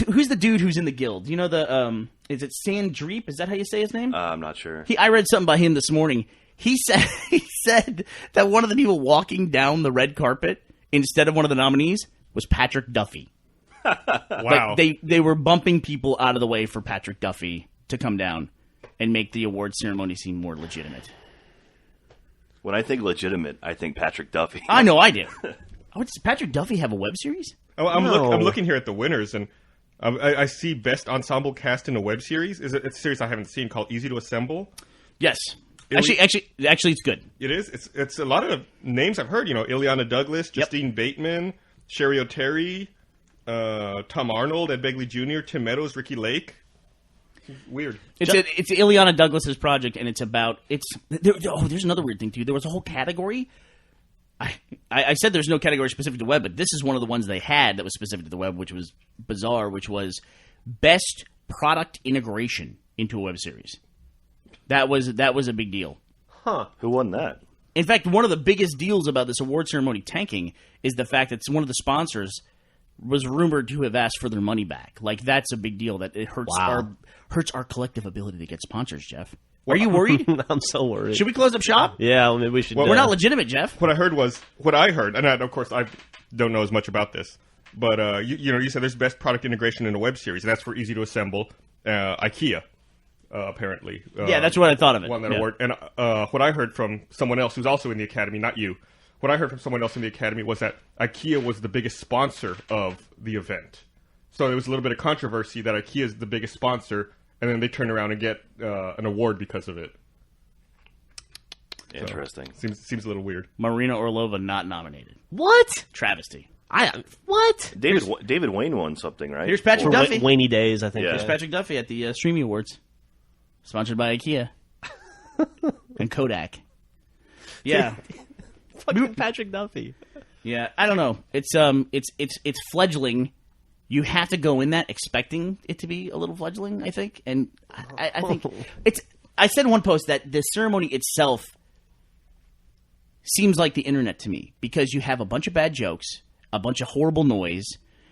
Speaker 4: Who's the dude who's in the guild? Is it Sandreep? Is that how you say his name?
Speaker 5: I'm not sure.
Speaker 4: I read something by him this morning. He said that one of the people walking down the red carpet instead of one of the nominees was Patrick Duffy.
Speaker 2: Wow.
Speaker 4: Like they were bumping people out of the way for Patrick Duffy to come down and make the award ceremony seem more legitimate.
Speaker 5: When I think legitimate, I think Patrick Duffy.
Speaker 4: I know I do. Does Patrick Duffy have a web series?
Speaker 2: Oh, I'm looking here at the winners, and I see best ensemble cast in a web series. It's a series I haven't seen called Easy to Assemble.
Speaker 4: Yes. Actually, it's good.
Speaker 2: It is. It's a lot of names I've heard. Ileana Douglas, Justine Bateman, Sherry O'Terry, Tom Arnold, Ed Begley Jr., Tim Meadows, Ricky Lake. Weird.
Speaker 4: It's Ileana Douglas's project, and it's about there's another weird thing too. There was a whole category. I said there's no category specific to web, but this is one of the ones they had that was specific to the web, which was bizarre, which was best product integration into a web series. That was a big deal.
Speaker 3: Huh.
Speaker 5: Who won that?
Speaker 4: In fact, one of the biggest deals about this award ceremony tanking is the fact that one of the sponsors was rumored to have asked for their money back. Like, that's a big deal. That it hurts our collective ability to get sponsors, Jeff. Are you worried?
Speaker 3: I'm so worried.
Speaker 4: Should we close up shop?
Speaker 3: Yeah, well, maybe we should.
Speaker 4: We're not legitimate, Jeff.
Speaker 2: What I heard, and of course I don't know as much about this, but you said there's best product integration in a web series, and that's for Easy to Assemble, IKEA. Apparently.
Speaker 4: Yeah, that's what I thought of it.
Speaker 2: Won that award. And what I heard from someone else who's also in the Academy, not you, what I heard from someone else in the Academy was that IKEA was the biggest sponsor of the event. So there was a little bit of controversy that IKEA is the biggest sponsor, and then they turn around and get an award because of it.
Speaker 5: Interesting.
Speaker 2: So, seems a little weird.
Speaker 4: Marina Orlova not nominated.
Speaker 3: What?
Speaker 4: Travesty.
Speaker 3: What?
Speaker 5: David Wayne won something, right?
Speaker 4: Here's Patrick Duffy.
Speaker 3: Wainy Days, I think.
Speaker 5: Yeah.
Speaker 4: Here's Patrick Duffy at the Streamy Awards. Sponsored by IKEA. And Kodak. Yeah.
Speaker 3: Fucking Patrick Duffy.
Speaker 4: Yeah, I don't know. It's fledgling. You have to go in that expecting it to be a little fledgling, I think. And I think I said in one post that the ceremony itself seems like the internet to me, because you have a bunch of bad jokes, a bunch of horrible noise,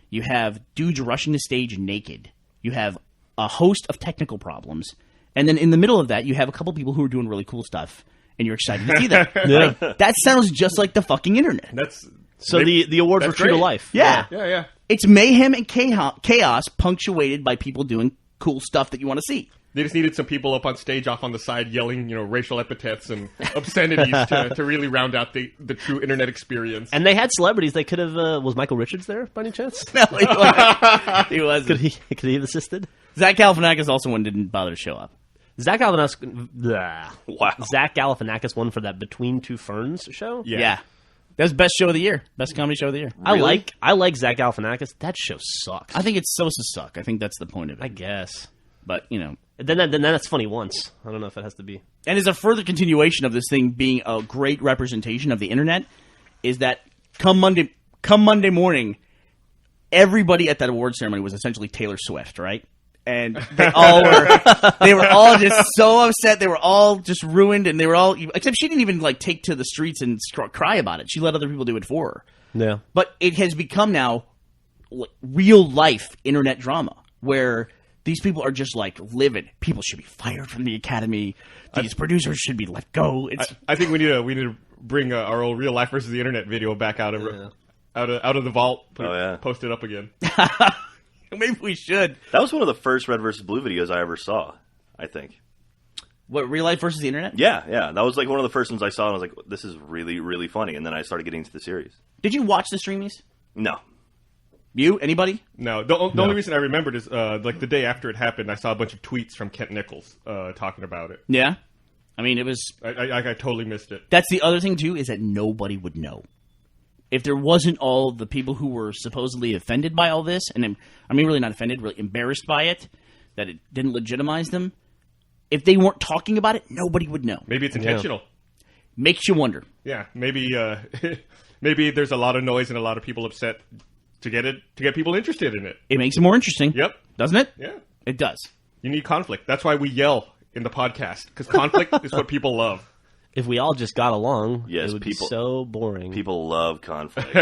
Speaker 4: you have dudes rushing the stage naked, you have a host of technical problems, and then in the middle of that, you have a couple people who are doing really cool stuff, and you're excited to see that.
Speaker 3: Yeah.
Speaker 4: Like, that sounds just like the fucking internet.
Speaker 3: The awards were true to life.
Speaker 4: Yeah.
Speaker 2: Yeah.
Speaker 4: It's mayhem and chaos punctuated by people doing cool stuff that you want to see.
Speaker 2: They just needed some people up on stage off on the side yelling, racial epithets and obscenities to really round out the true internet experience.
Speaker 3: And they had celebrities. They could have... was Michael Richards there, by any chance?
Speaker 4: No, he wasn't. He wasn't.
Speaker 3: Could he have assisted?
Speaker 4: Zach Galifianakis also didn't bother to show up.
Speaker 3: Zach Galifianakis...
Speaker 5: Wow.
Speaker 3: Zach Galifianakis won for that Between Two Ferns show?
Speaker 4: Yeah. That was best show of the year. Best comedy show of the year.
Speaker 5: Really?
Speaker 3: I like Zach Galifianakis. That show sucks.
Speaker 4: I think it's supposed to suck. I think that's the point of it.
Speaker 3: I guess.
Speaker 4: But,
Speaker 3: Then that's funny once. I don't know if it has to be.
Speaker 4: And as a further continuation of this thing being a great representation of the internet, is that come Monday morning, everybody at that award ceremony was essentially Taylor Swift, right? And they were all just so upset. They were all just ruined, and they were all, except she didn't even take to the streets and cry about it. She let other people do it for her.
Speaker 3: Yeah.
Speaker 4: But it has become now real life internet drama where these people are just livid. People should be fired from the Academy. These producers should be let go.
Speaker 2: I think we need to bring our old Real Life versus the Internet video back out. out of the vault. Post it up again.
Speaker 4: Maybe we should.
Speaker 5: That was one of the first Red versus Blue videos I ever saw, I think.
Speaker 4: What, real life versus the internet?
Speaker 5: Yeah. That was like one of the first ones I saw, and I was like, this is really, really funny. And then I started getting into the series.
Speaker 4: Did you watch the streamies?
Speaker 5: No.
Speaker 4: You? Anybody?
Speaker 2: No. The only reason I remembered is like the day after it happened, I saw a bunch of tweets from Kent Nichols talking about it.
Speaker 4: Yeah. I mean, it was...
Speaker 2: I totally missed it.
Speaker 4: That's the other thing, too, is that nobody would know. If there wasn't all the people who were supposedly offended by all this, and I mean really not offended, really embarrassed by it, that it didn't legitimize them, if they weren't talking about it, nobody would know.
Speaker 2: Maybe it's intentional.
Speaker 4: Makes you wonder.
Speaker 2: Yeah, maybe maybe there's a lot of noise and a lot of people upset to get people interested in it.
Speaker 4: It makes it more interesting.
Speaker 2: Yep.
Speaker 4: Doesn't it?
Speaker 2: Yeah.
Speaker 4: It does.
Speaker 2: You need conflict. That's why we yell in the podcast, because conflict is what people love.
Speaker 3: If we all just got along,
Speaker 5: yes,
Speaker 3: it would be so boring.
Speaker 5: People love conflict.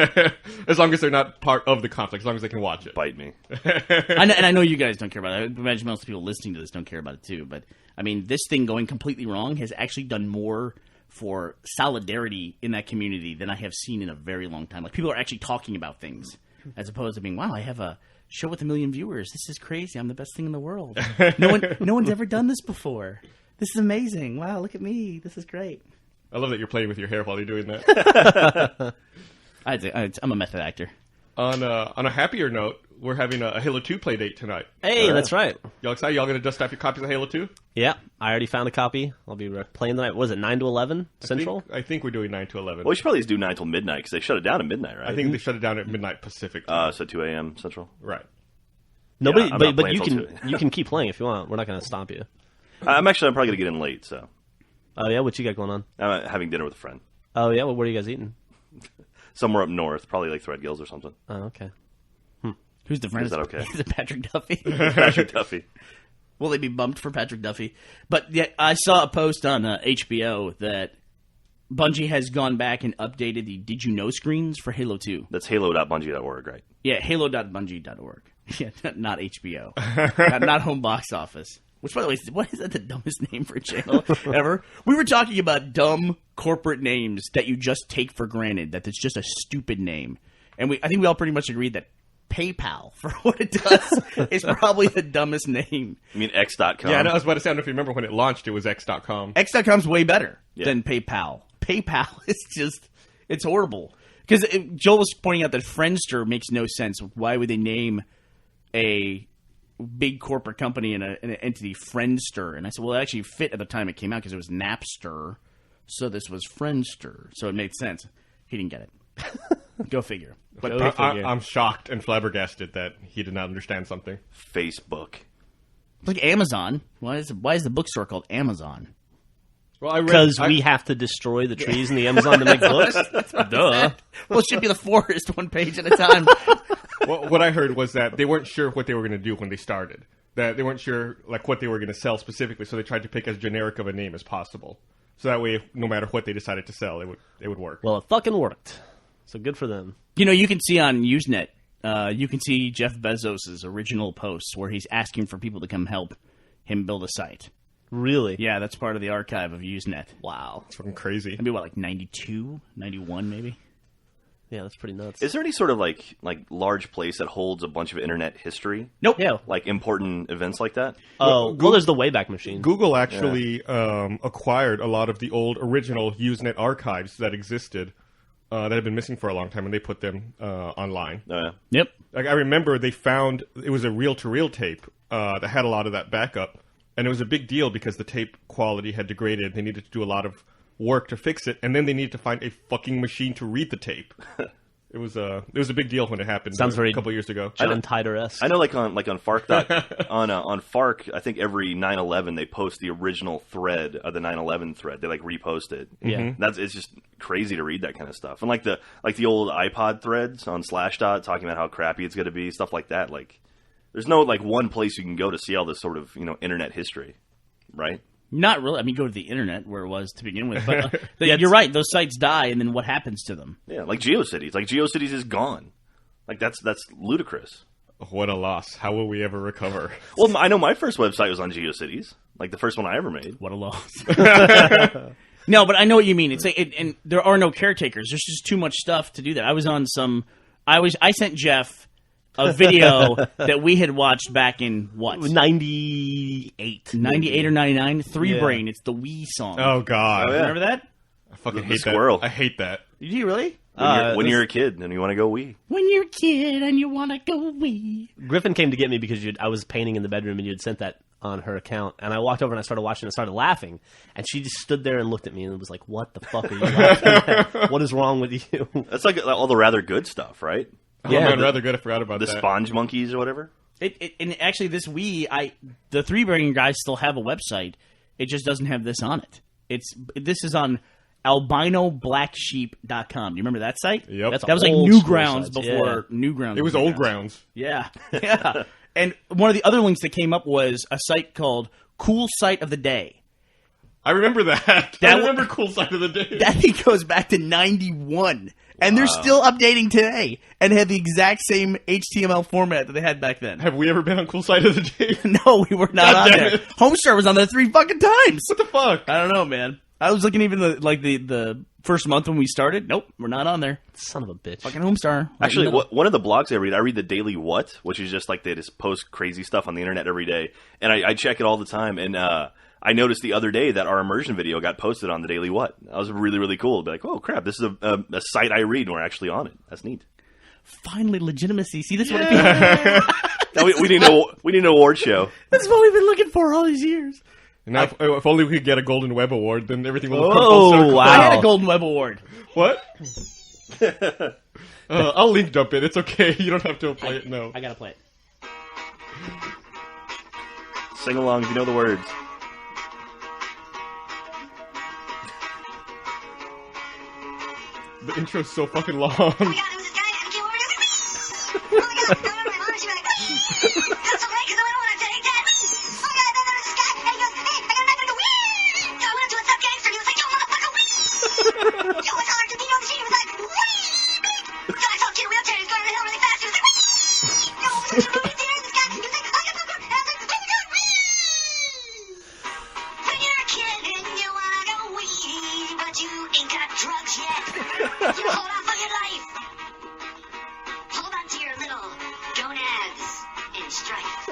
Speaker 2: As long as they're not part of the conflict, as long as they can watch it.
Speaker 5: Bite me.
Speaker 4: I know you guys don't care about it. I imagine most of the people listening to this don't care about it too. But, I mean, this thing going completely wrong has actually done more for solidarity in that community than I have seen in a very long time. Like, people are actually talking about things as opposed to being, wow, I have a show with 1 million viewers. This is crazy. I'm the best thing in the world. No one's ever done this before. This is amazing. Wow, look at me. This is great.
Speaker 2: I love that you're playing with your hair while you're doing that.
Speaker 4: I'm a method actor.
Speaker 2: On a happier note, we're having a Halo 2 play date tonight.
Speaker 3: Hey, that's right.
Speaker 2: Y'all excited? Y'all going to dust off your copies of Halo 2?
Speaker 3: Yeah, I already found a copy. I'll be playing tonight. What was it, 9 to 11 Central?
Speaker 2: I think we're doing 9 to 11.
Speaker 5: Well, we should probably just do 9 till midnight, because they shut it down at midnight, right?
Speaker 2: I think they shut it down at midnight Pacific.
Speaker 5: So 2 a.m. Central?
Speaker 2: Right.
Speaker 3: Nobody,
Speaker 5: Yeah,
Speaker 3: but you can keep playing if you want. We're not going to stop you.
Speaker 5: I'm probably going to get in late, so.
Speaker 3: Oh, yeah? What you got going on?
Speaker 5: I'm having dinner with a friend.
Speaker 3: Oh, yeah? Well, what are you guys eating?
Speaker 5: Somewhere up north, probably like Threadgills or something.
Speaker 3: Oh, okay.
Speaker 4: Who's the friend?
Speaker 5: Is that okay?
Speaker 4: Is it Patrick Duffy?
Speaker 5: Patrick Duffy.
Speaker 4: Will they be bumped for Patrick Duffy? But yeah, I saw a post on HBO that Bungie has gone back and updated the Did You Know screens for Halo 2.
Speaker 5: That's halo.bungie.org, right?
Speaker 4: Yeah, halo.bungie.org. Yeah, not HBO. not home box office. Which, by the way, what is that the dumbest name for a channel ever? We were talking about dumb corporate names that you just take for granted, that it's just a stupid name. And I think we all pretty much agreed that PayPal, for what it does, is probably the dumbest name.
Speaker 5: You mean X.com?
Speaker 2: Yeah, I was about to say, I don't know if you remember when it launched, it was X.com.
Speaker 4: X.com's way better than PayPal. PayPal is just, it's horrible. Because Joel was pointing out that Friendster makes no sense. Why would they name a big corporate company and an entity Friendster? And I said, well, it actually fit at the time it came out because it was Napster. So this was Friendster. So it made sense. He didn't get it. Go figure.
Speaker 2: But I'm shocked and flabbergasted that he did not understand something.
Speaker 5: Facebook.
Speaker 4: It's like Amazon. Why is the bookstore called Amazon?
Speaker 2: Well,
Speaker 3: because we have to destroy the trees in the Amazon to make books? Duh.
Speaker 4: Well, it should be the forest, one page at a time.
Speaker 2: Well, what I heard was that they weren't sure what they were going to do when they started. That they weren't sure like what they were going to sell specifically, so they tried to pick as generic of a name as possible. So that way, no matter what they decided to sell, it would work.
Speaker 3: Well, it fucking worked. So good for them.
Speaker 4: You know, you can see on Usenet, you can see Jeff Bezos' original posts where he's asking for people to come help him build a site.
Speaker 3: Really?
Speaker 4: Yeah, that's part of the archive of Usenet.
Speaker 3: Wow.
Speaker 2: It's fucking crazy.
Speaker 4: Maybe what, like 92, 91 maybe?
Speaker 3: Yeah, that's pretty nuts.
Speaker 5: Is there any sort of like large place that holds a bunch of internet history?
Speaker 4: Nope.
Speaker 3: Yeah.
Speaker 5: Like important events like that?
Speaker 3: Oh, well, there's the Wayback Machine.
Speaker 2: Google actually acquired a lot of the old original Usenet archives that existed that had been missing for a long time, and they put them online.
Speaker 4: Yep.
Speaker 2: Like I remember they found it was a reel-to-reel tape that had a lot of that backup, and it was a big deal because the tape quality had degraded. They needed to do a lot of work to fix it, and then they needed to find a fucking machine to read the tape. It was a big deal when it happened.
Speaker 3: Sounds very
Speaker 2: a couple years ago.
Speaker 3: John Titor-esque.
Speaker 5: I know, like on Fark on Fark, I think every 9/11 they post the original thread of the 9/11 thread. They like repost it.
Speaker 3: Yeah,
Speaker 5: it's just crazy to read that kind of stuff. And like the old iPod threads on Slashdot talking about how crappy it's going to be, stuff like that. Like, there's no like one place you can go to see all this sort of internet history, right?
Speaker 4: Not really. I mean, go to the internet where it was to begin with. But you're right. Those sites die, and then what happens to them?
Speaker 5: Yeah, like GeoCities. Like GeoCities is gone. Like that's ludicrous.
Speaker 2: What a loss. How will we ever recover?
Speaker 5: Well, I know my first website was on GeoCities. Like the first one I ever made.
Speaker 4: What a loss. No, but I know what you mean. It's like, and there are no caretakers. There's just too much stuff to do that. I was on some I sent Jeff a video that we had watched back in what?
Speaker 3: 98.
Speaker 4: 98 or 99? Three
Speaker 3: Yeah.
Speaker 4: Brain. It's the Wii song.
Speaker 2: Oh God,
Speaker 4: Remember that?
Speaker 2: I fucking
Speaker 5: The
Speaker 2: hate
Speaker 5: squirrel.
Speaker 2: that. I hate that.
Speaker 4: Did you really?
Speaker 5: When you're a kid and you want to go Wii.
Speaker 4: When you're a kid and you want to go Wii.
Speaker 3: Griffin came to get me because I was painting in the bedroom and you had sent that on her account. And I walked over and I started watching and started laughing. And she just stood there and looked at me and was like, what the fuck are you laughing at? What is wrong with you?
Speaker 5: That's like all the rather good stuff, right?
Speaker 2: Oh,
Speaker 3: Yeah,
Speaker 2: man,
Speaker 3: the-
Speaker 2: rather good. I forgot about
Speaker 5: The
Speaker 2: that.
Speaker 5: Sponge Monkeys or whatever.
Speaker 4: And actually, this Wii, the Three Brain guys still have a website. It just doesn't have this on it. This is on albinoblacksheep.com. Do you remember that site?
Speaker 2: Yep.
Speaker 3: That's
Speaker 4: That was like
Speaker 3: old
Speaker 4: Newgrounds
Speaker 3: school sites,
Speaker 4: before Newgrounds.
Speaker 2: It was old grounds.
Speaker 4: Yeah. Yeah. And one of the other links that came up was a site called Cool Site of the Day.
Speaker 2: I remember that.
Speaker 4: That
Speaker 2: I remember Cool Side of the Day.
Speaker 4: That thing goes back to 91. And they're still updating today and have the exact same HTML format that they had back then.
Speaker 2: Have we ever been on Cool Side of the Day?
Speaker 4: No, we were not
Speaker 2: God
Speaker 4: on
Speaker 2: damn
Speaker 4: there.
Speaker 2: it.
Speaker 4: Homestar was on there 3 fucking times.
Speaker 2: What the fuck?
Speaker 4: I don't know, man. I was looking even the first month when we started. Nope, we're not on there.
Speaker 3: Son of a bitch.
Speaker 4: Fucking Homestar.
Speaker 5: Actually, one of the blogs I read the Daily What, which is just like they just post crazy stuff on the internet every day, and I check it all the time. And I noticed the other day that our immersion video got posted on the Daily What. That was really, really cool. Be like, oh crap, this is a site I read, and we're actually on it. That's neat.
Speaker 4: Finally, legitimacy. See, this is what it means.
Speaker 5: Now, we need an award show.
Speaker 4: This is what we've been looking for all these years.
Speaker 2: And now, if only we could get a Golden Web Award, then everything will come
Speaker 3: Oh,
Speaker 2: full circle.
Speaker 3: wow.
Speaker 4: I had a Golden Web Award.
Speaker 2: What? I'll link dump it. It's okay. You don't have to play it. No.
Speaker 4: I gotta play it.
Speaker 5: Sing along if you know the words.
Speaker 2: The intro's so fucking long.
Speaker 6: Oh my god, it was this guy, and he came over and he was like, oh my god, I remember my mom, and she was like, that's so great, because I don't want to take that. Oh my god, then there was this guy, and he goes, hey, I got a knife and a wee! So I went up to a sub gangster, and he was like, yo, motherfucker, wee! Yo, it's hard to be on the scene, he was like, wee! So I saw a kid in a wheelchair, he was going down the hill really fast, he was like, wee! Yo, what was the movie theater, and this guy, he was like, oh, yeah, and I was like, oh my god, wee! When you're a kid, and you want to go wee, but you ain't got drugs yet. You hold on for your life. Hold on to your little gonads and strife.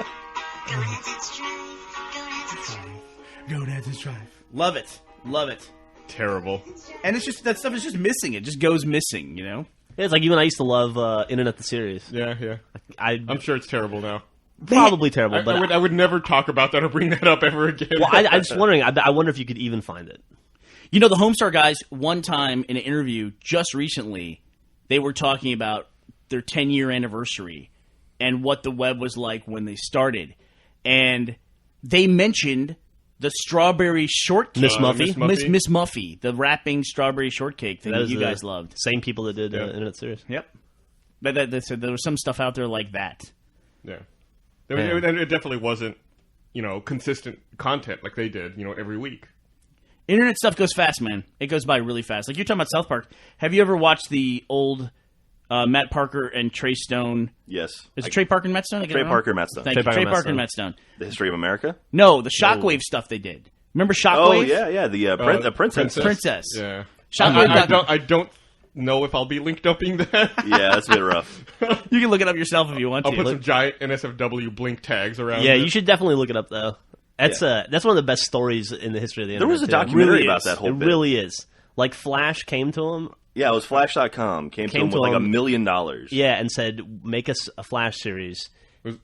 Speaker 6: Gonads and strife. Gonads and strife.
Speaker 4: Gonads and Strife. Love it. Love it.
Speaker 2: Terrible.
Speaker 4: And it's just, that stuff is just missing. It just goes missing, you know?
Speaker 3: It's like you and I used to love Internet the series.
Speaker 2: Yeah, yeah. I'm sure it's terrible now.
Speaker 3: Probably terrible, but
Speaker 2: I would never talk about that or bring that up ever again.
Speaker 3: well, I'm just wondering. I wonder if you could even find it.
Speaker 4: You know, the Homestar guys, one time in an interview just recently, they were talking about their 10-year anniversary and what the web was like when they started. And they mentioned the strawberry shortcake.
Speaker 3: Miss Muffy?
Speaker 4: Miss Muffy, the wrapping strawberry shortcake thing that
Speaker 3: is
Speaker 4: you
Speaker 3: the
Speaker 4: guys loved.
Speaker 3: Same people that did
Speaker 2: Yeah.
Speaker 3: Internet series.
Speaker 4: Yep. But they said there was some stuff out there like that.
Speaker 2: Yeah. It definitely wasn't, consistent content like they did, every week.
Speaker 4: Internet stuff goes fast, man. It goes by really fast. Like you're talking about South Park. Have you ever watched the old Matt Parker and Trey Stone?
Speaker 5: Yes.
Speaker 4: Is it Trey Parker and Matt Stone? I get
Speaker 5: Trey
Speaker 4: it wrong?
Speaker 5: Parker, Matt Stone.
Speaker 4: Thank you.
Speaker 3: Trey
Speaker 4: Trey
Speaker 3: Parker,
Speaker 4: Parker and
Speaker 3: Matt
Speaker 4: Matt Stone.
Speaker 5: The History of America?
Speaker 4: No, the Shockwave stuff they did. Remember Shockwave?
Speaker 5: Oh, yeah. The Princess.
Speaker 4: Princess.
Speaker 2: Yeah.
Speaker 4: Shockwave.
Speaker 2: I don't know if I'll be link dumping that.
Speaker 5: Yeah, that's a bit rough.
Speaker 4: You can look it up yourself if you want
Speaker 2: I'll
Speaker 4: to.
Speaker 2: put some giant NSFW blink tags around
Speaker 3: Yeah,
Speaker 2: it.
Speaker 3: you should definitely look it up though. That's one of the best stories in the history of the
Speaker 5: There
Speaker 3: internet.
Speaker 5: was a
Speaker 3: too.
Speaker 5: documentary
Speaker 4: really
Speaker 5: about
Speaker 4: is.
Speaker 5: that whole
Speaker 3: It
Speaker 5: bit.
Speaker 3: really is. Like Flash came to him,
Speaker 5: Yeah, it was Flash.com. Came to him with like $1 million.
Speaker 3: yeah, and said, "Make us a Flash series."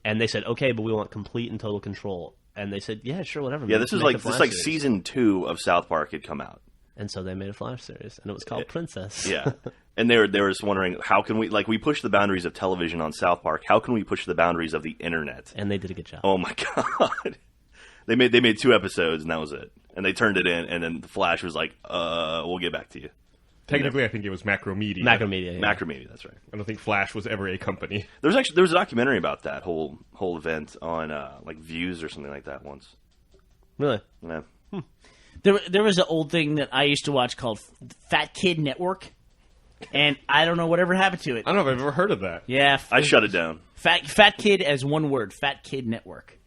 Speaker 3: And they said, "Okay, but we want complete and total control." And they said, "Yeah, sure, whatever."
Speaker 5: Yeah, this is
Speaker 3: make
Speaker 5: like
Speaker 3: a Flash series."
Speaker 5: season 2 of South Park had come out.
Speaker 3: And so they made a Flash series, and it was called Princess.
Speaker 5: Yeah. And they were just wondering, how can we, we push the boundaries of television on South Park. How can we push the boundaries of the internet?
Speaker 3: And they did a good job.
Speaker 5: Oh my God. They made 2 episodes and that was it. And they turned it in and then the Flash was like, we'll get back to you.
Speaker 2: Technically, I think it was Macromedia.
Speaker 3: Macromedia. Yeah.
Speaker 5: Macromedia, that's right.
Speaker 2: I don't think Flash was ever a company.
Speaker 5: There was a documentary about that whole event on Views or something like that once.
Speaker 3: Really?
Speaker 5: Yeah.
Speaker 4: There was an old thing that I used to watch called Fat Kid Network, and I don't know whatever happened to it.
Speaker 2: I don't know if I've ever heard of that.
Speaker 4: Yeah,
Speaker 5: I shut it down.
Speaker 4: Fat Kid as one word, Fat Kid Network,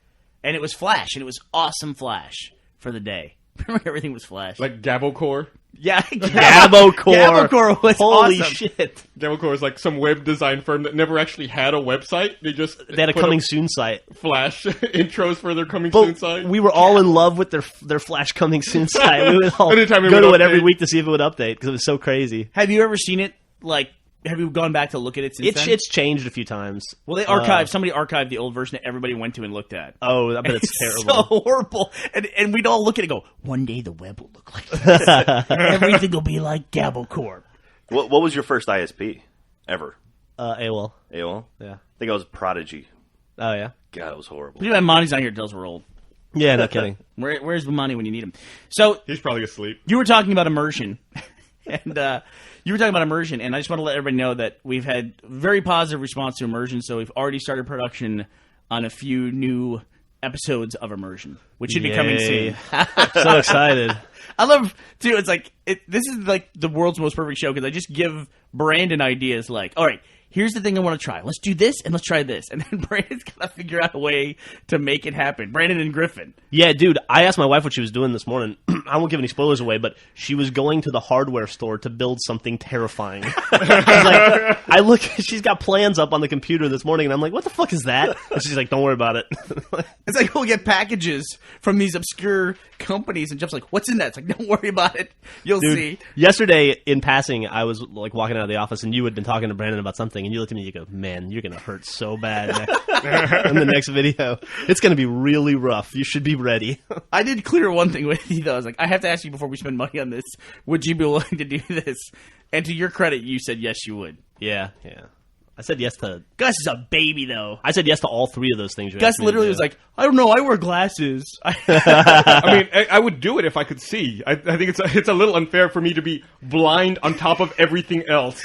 Speaker 4: and it was Flash, and it was awesome Flash for the day. Remember everything was Flash.
Speaker 2: Like Gabocore.
Speaker 4: Yeah,
Speaker 3: Gabocore.
Speaker 4: Gabocore was
Speaker 3: Holy
Speaker 4: awesome.
Speaker 3: shit.
Speaker 2: Gabocore is like some web design firm that never actually had a website. They
Speaker 3: They had a
Speaker 2: put
Speaker 3: coming
Speaker 2: up
Speaker 3: soon site.
Speaker 2: Flash intros for their coming soon
Speaker 3: But
Speaker 2: site.
Speaker 3: we were all in love with their Flash coming soon site. We would all
Speaker 2: Anytime it
Speaker 3: go
Speaker 2: would
Speaker 3: to it every
Speaker 2: update.
Speaker 3: week to see if it would update because it was so crazy.
Speaker 4: Have you ever seen it? Like, have you gone back to look at it since then?
Speaker 3: It's changed a few times.
Speaker 4: Well, they archived. Somebody archived the old version that everybody went to and looked at.
Speaker 3: Oh, I bet it's terrible.
Speaker 4: So horrible. And we'd all look at it and go, one day the web will look like this. Everything will be like Gabocore.
Speaker 5: What was your first ISP ever?
Speaker 3: AOL.
Speaker 5: AOL?
Speaker 3: Yeah.
Speaker 5: I think I was Prodigy.
Speaker 3: Oh, yeah?
Speaker 5: God, it was horrible.
Speaker 4: You have Monty's on here tells we're old.
Speaker 3: Yeah, no kidding.
Speaker 4: Where's the money when you need him? So
Speaker 2: He's probably asleep.
Speaker 4: you were talking about immersion, and I just want to let everybody know that we've had very positive response to immersion. So we've already started production on a few new episodes of immersion, which should be coming
Speaker 3: Yay.
Speaker 4: soon.
Speaker 3: So excited.
Speaker 4: I love too. It's like this is like the world's most perfect show because I just give Brandon ideas like, all right, here's the thing I want to try. Let's do this and let's try this, and then Brandon's got to figure out a way to make it happen. Brandon and Griffin.
Speaker 3: Yeah, dude, I asked my wife what she was doing this morning. I won't give any spoilers away, but she was going to the hardware store to build something terrifying. I look, she's got plans up on the computer this morning, and I'm like, what the fuck is that? And she's like, don't worry about it.
Speaker 4: It's like we'll get packages from these obscure companies, and Jeff's like, "What's in that?" It's like, "Don't worry about it. You'll see."
Speaker 3: Yesterday, in passing, I was like walking out of the office, and you had been talking to Brandon about something, and you looked at me and you go, man, you're going to hurt so bad in the next video. It's going to be really rough. You should be ready.
Speaker 4: I did clear one thing with you, though. I was like, I have to ask you before we spend money on this, would you be willing to do this? And to your credit, you said yes, you would.
Speaker 3: Yeah. I said yes to...
Speaker 4: Gus is a baby, though.
Speaker 3: I said yes to all three of those things.
Speaker 4: Gus literally was like, I don't know, I wear glasses.
Speaker 2: I mean, I would do it if I could see. I think it's a little unfair for me to be blind on top of everything else.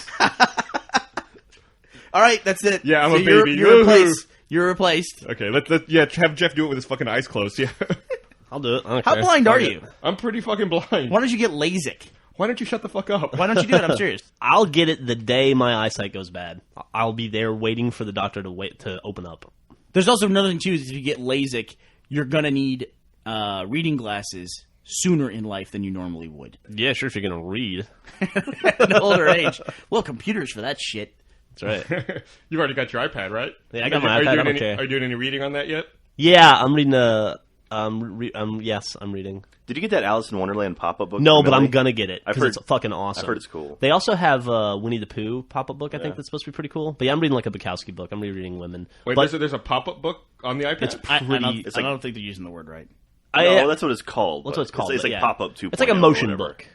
Speaker 4: All right, that's it.
Speaker 2: Yeah, I'm
Speaker 4: So
Speaker 2: a baby.
Speaker 4: You're replaced. You're replaced.
Speaker 2: Okay, let's have Jeff do it with his fucking eyes closed. Yeah,
Speaker 3: I'll do it. I don't
Speaker 4: How
Speaker 3: care.
Speaker 4: blind are you?
Speaker 2: I'm pretty fucking blind.
Speaker 4: Why don't you get LASIK?
Speaker 2: Why don't you shut the fuck up?
Speaker 4: Why don't you do it? I'm serious.
Speaker 3: I'll get it the day my eyesight goes bad. I'll be there waiting for the doctor to open up.
Speaker 4: There's also another thing, too, is if you get LASIK, you're going to need reading glasses sooner in life than you normally would.
Speaker 3: Yeah, sure, if you're going to read.
Speaker 4: At an older age. Well, computers for that shit.
Speaker 3: That's right.
Speaker 2: You've already got your iPad, right?
Speaker 3: Yeah, I got
Speaker 2: Are
Speaker 3: my
Speaker 2: you
Speaker 3: iPad.
Speaker 2: doing
Speaker 3: I don't
Speaker 2: any-
Speaker 3: care.
Speaker 2: Are you doing any reading on that yet?
Speaker 3: Yeah, I'm reading yes, I'm reading.
Speaker 5: Did you get that Alice in Wonderland pop-up book?
Speaker 3: No,
Speaker 5: from
Speaker 3: but I'm
Speaker 5: Millie?
Speaker 3: gonna get it
Speaker 5: I've
Speaker 3: because
Speaker 5: heard-
Speaker 3: it's fucking awesome.
Speaker 5: I've heard it's cool.
Speaker 3: They also have Winnie the Pooh pop-up book. I think that's supposed to be pretty cool. But yeah, I'm reading like a Bukowski book. I'm rereading Women.
Speaker 2: Wait,
Speaker 3: but
Speaker 2: there's a pop-up book on the iPad?
Speaker 4: I don't think they're using the word right.
Speaker 5: No, that's what it's called.
Speaker 3: That's
Speaker 5: but
Speaker 3: what it's called.
Speaker 5: It's
Speaker 3: but
Speaker 5: like
Speaker 3: yeah.
Speaker 5: pop-up 2.0
Speaker 3: It's like a
Speaker 5: or
Speaker 3: motion
Speaker 5: whatever.
Speaker 3: book.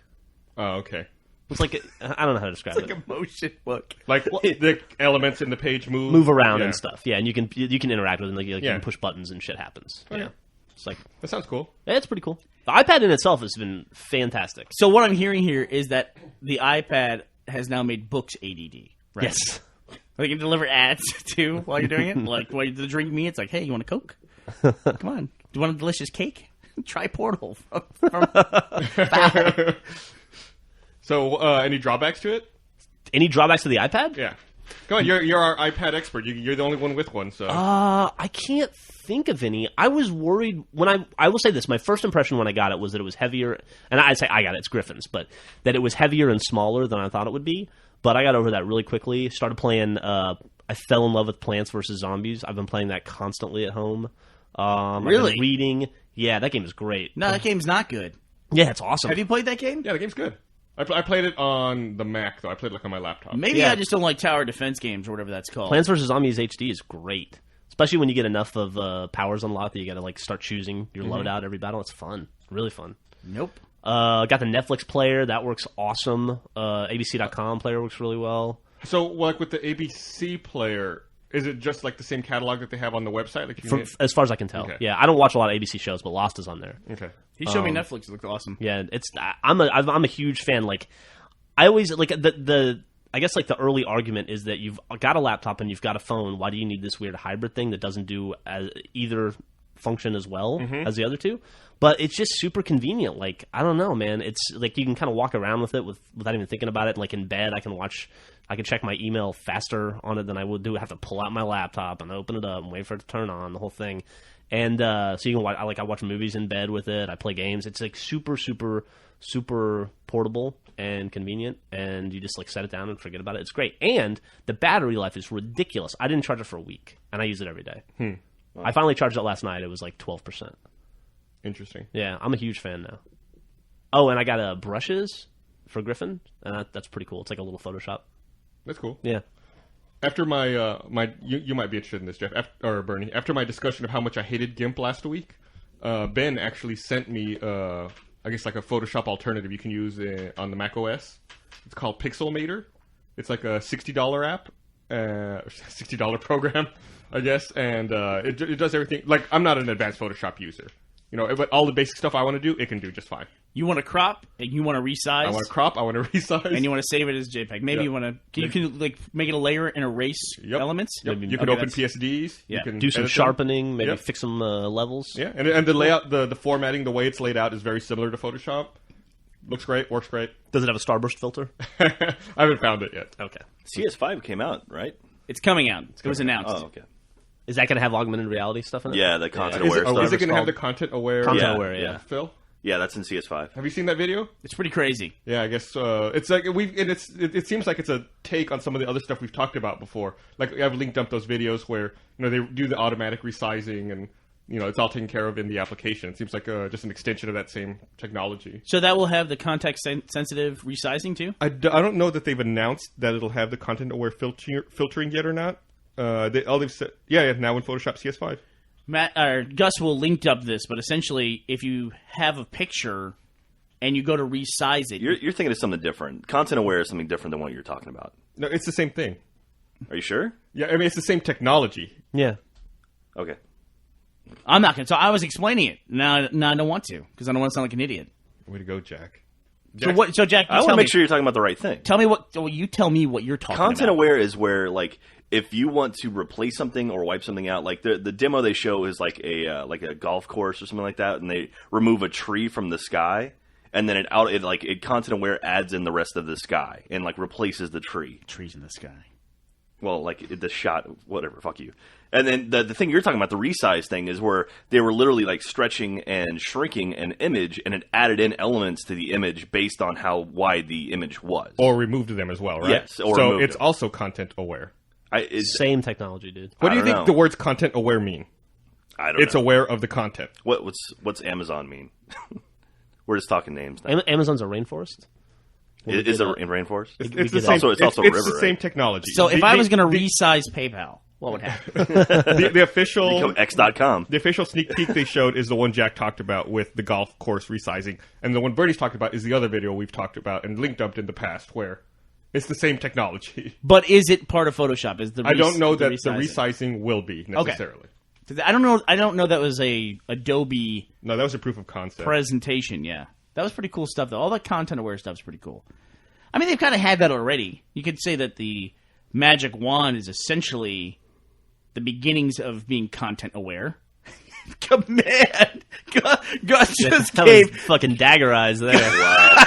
Speaker 2: Oh, okay.
Speaker 3: It's like I don't know how to describe it.
Speaker 4: A motion book.
Speaker 2: Like the elements in the page
Speaker 3: Move around
Speaker 2: Yeah.
Speaker 3: and stuff. Yeah, and you can interact with them. Like, you
Speaker 2: Yeah.
Speaker 3: can push buttons and shit happens.
Speaker 2: Okay.
Speaker 3: Yeah, it's like
Speaker 2: That sounds cool.
Speaker 3: yeah, it's pretty cool. The iPad in itself has been fantastic.
Speaker 4: So what I'm hearing here is that the iPad has now made books ADD. Right?
Speaker 3: Yes.
Speaker 4: They can deliver ads, too, while you're doing it. Like, while you drink me, it's like, hey, you want a Coke? Come on. Do you want a delicious cake? Try Portal from Foul.
Speaker 2: So, any drawbacks to it?
Speaker 3: Any drawbacks to the iPad?
Speaker 2: Yeah. Go on, you're our iPad expert. You're the only one with one, so.
Speaker 3: I can't think of any. I was worried when I will say this. My first impression when I got it was that it was heavier, and I say I got it. It's Griffin's, but that it was heavier and smaller than I thought it would be. But I got over that really quickly. Started playing. I fell in love with Plants vs Zombies. I've been playing that constantly at home. I've been
Speaker 4: Really?
Speaker 3: reading. Yeah, that game is great.
Speaker 4: No, that game's not good.
Speaker 3: Yeah, it's awesome.
Speaker 4: Have you played that game?
Speaker 2: Yeah, the game's good. I played it on the Mac, though. I played it on my laptop.
Speaker 4: Maybe
Speaker 3: Yeah.
Speaker 4: I just don't like tower defense games or whatever that's called.
Speaker 3: Plants vs Zombies HD is great, especially when you get enough of powers unlocked that you got to like start choosing your loadout every battle. It's fun, really fun.
Speaker 4: Nope.
Speaker 3: Got the Netflix player that works awesome. ABC.com player works really well.
Speaker 2: So, like with the ABC player, is it just like the same catalog that they have on the website? Like, you
Speaker 3: From,
Speaker 2: can-
Speaker 3: as far as I can tell,
Speaker 2: Okay.
Speaker 3: yeah. I don't watch a lot of ABC shows, but Lost is on there.
Speaker 2: Okay.
Speaker 4: He showed me Netflix. It looked awesome.
Speaker 3: Yeah, I'm a huge fan. Like, I always like the I guess like the early argument is that you've got a laptop and you've got a phone. Why do you need this weird hybrid thing that doesn't do either function as well as the other two? But it's just super convenient. Like, I don't know, man. It's like you can kind of walk around with it without even thinking about it. Like in bed, I can check my email faster on it than I would do. I have to pull out my laptop and open it up and wait for it to turn on, the whole thing. And so you can watch. I watch movies in bed with it. I play games. It's like super, super, super portable and convenient. And you just like set it down and forget about it. It's great. And the battery life is ridiculous. I didn't charge it for a week, and I use it every day. Wow. I finally charged it last night. It was like 12%.
Speaker 2: Interesting.
Speaker 3: Yeah, I'm a huge fan now. Oh, and I got brushes for Griffin, and that's pretty cool. It's like a little Photoshop.
Speaker 2: That's cool.
Speaker 3: Yeah.
Speaker 2: After my you might be interested in this, Jeff, or Bernie. After my discussion of how much I hated GIMP last week, Ben actually sent me, I guess, like a Photoshop alternative you can use on the Mac OS. It's called Pixelmator. It's like a $60 app, $60 program, I guess, and it does everything. Like, I'm not an advanced Photoshop user. You know, but all the basic stuff I want to do, it can do just fine.
Speaker 4: You want to crop and you want to resize.
Speaker 2: I want to crop. I want to resize,
Speaker 4: and you want to save it as JPEG. Maybe you want to. You can like make it a layer and erase elements.
Speaker 2: Yep. You can open PSDs.
Speaker 4: Yeah.
Speaker 2: You can
Speaker 3: do some
Speaker 2: edit
Speaker 3: sharpening. Maybe fix some levels.
Speaker 2: Yeah, and the layout, the formatting, the way it's laid out is very similar to Photoshop. Looks great. Works great.
Speaker 3: Does it have a starburst filter?
Speaker 2: I haven't found it yet.
Speaker 3: Okay.
Speaker 5: CS5 came out, right?
Speaker 4: It's coming out. It was announced.
Speaker 5: Oh, okay.
Speaker 3: Is that going to have augmented reality stuff in it?
Speaker 5: Yeah, the content-aware stuff.
Speaker 2: Is it going to have the content-aware?
Speaker 3: Content-aware, yeah.
Speaker 2: Phil?
Speaker 5: Yeah, that's in CS5.
Speaker 2: Have you seen that video?
Speaker 4: It's pretty crazy.
Speaker 2: Yeah, I guess it's like it seems like it's a take on some of the other stuff we've talked about before. Like I've linked up those videos where they do the automatic resizing and it's all taken care of in the application. It seems like just an extension of that same technology.
Speaker 4: So that will have the context-sensitive resizing too?
Speaker 2: I don't know that they've announced that it'll have the content-aware filtering yet or not. They've said, now in Photoshop CS5.
Speaker 4: Matt or Gus will link up this, but essentially, if you have a picture and you go to resize it,
Speaker 5: you're thinking of something different. Content-aware is something different than what you're talking about.
Speaker 2: No, it's the same thing.
Speaker 5: Are you sure?
Speaker 2: Yeah, I mean it's the same technology.
Speaker 3: Yeah.
Speaker 5: Okay.
Speaker 4: I'm not going to. So I was explaining it. Now I don't want to because I don't want to sound like an idiot.
Speaker 2: Way to go, Jack.
Speaker 4: So Jack,
Speaker 5: I want to make sure you're talking about the right thing.
Speaker 4: Tell me what. Well, you tell me what you're talking about.
Speaker 5: Content-aware is where like. If you want to replace something or wipe something out, like the demo they show is like a golf course or something like that, and they remove a tree from the sky, and then it content aware adds in the rest of the sky and like replaces the tree.
Speaker 4: Trees in the sky.
Speaker 5: Well, like the shot, whatever. Fuck you. And then the thing you're talking about, the resize thing, is where they were literally like stretching and shrinking an image, and it added in elements to the image based on how wide the image was,
Speaker 2: or removed them as well, right?
Speaker 5: Yes. Or
Speaker 2: so it's also content aware.
Speaker 3: Same technology, dude.
Speaker 2: What do you think the words content aware mean?
Speaker 5: I don't know.
Speaker 2: It's aware of the content.
Speaker 5: What's Amazon mean? We're just talking names now.
Speaker 3: Amazon's a rainforest?
Speaker 5: Is it in rainforest?
Speaker 2: It's
Speaker 5: also a river.
Speaker 2: It's the same technology.
Speaker 4: So if I was going to resize PayPal, what would happen?
Speaker 2: the official
Speaker 5: X.com.
Speaker 2: The official sneak peek they showed is the one Jack talked about with the golf course resizing, and the one Bernie's talked about is the other video we've talked about and linked up in the past where it's the same technology.
Speaker 4: But is it part of Photoshop?
Speaker 2: I don't know that the resizing will be necessarily.
Speaker 4: Okay. I don't know that was a Adobe.
Speaker 2: No, that was a proof of concept
Speaker 4: presentation. Yeah, that was pretty cool stuff though. All that content aware stuff is pretty cool. I mean, they've kind of had that already. You could say that the Magic Wand is essentially the beginnings of being content aware. Man, Gus just gave
Speaker 3: fucking dagger eyes there.
Speaker 5: Wow.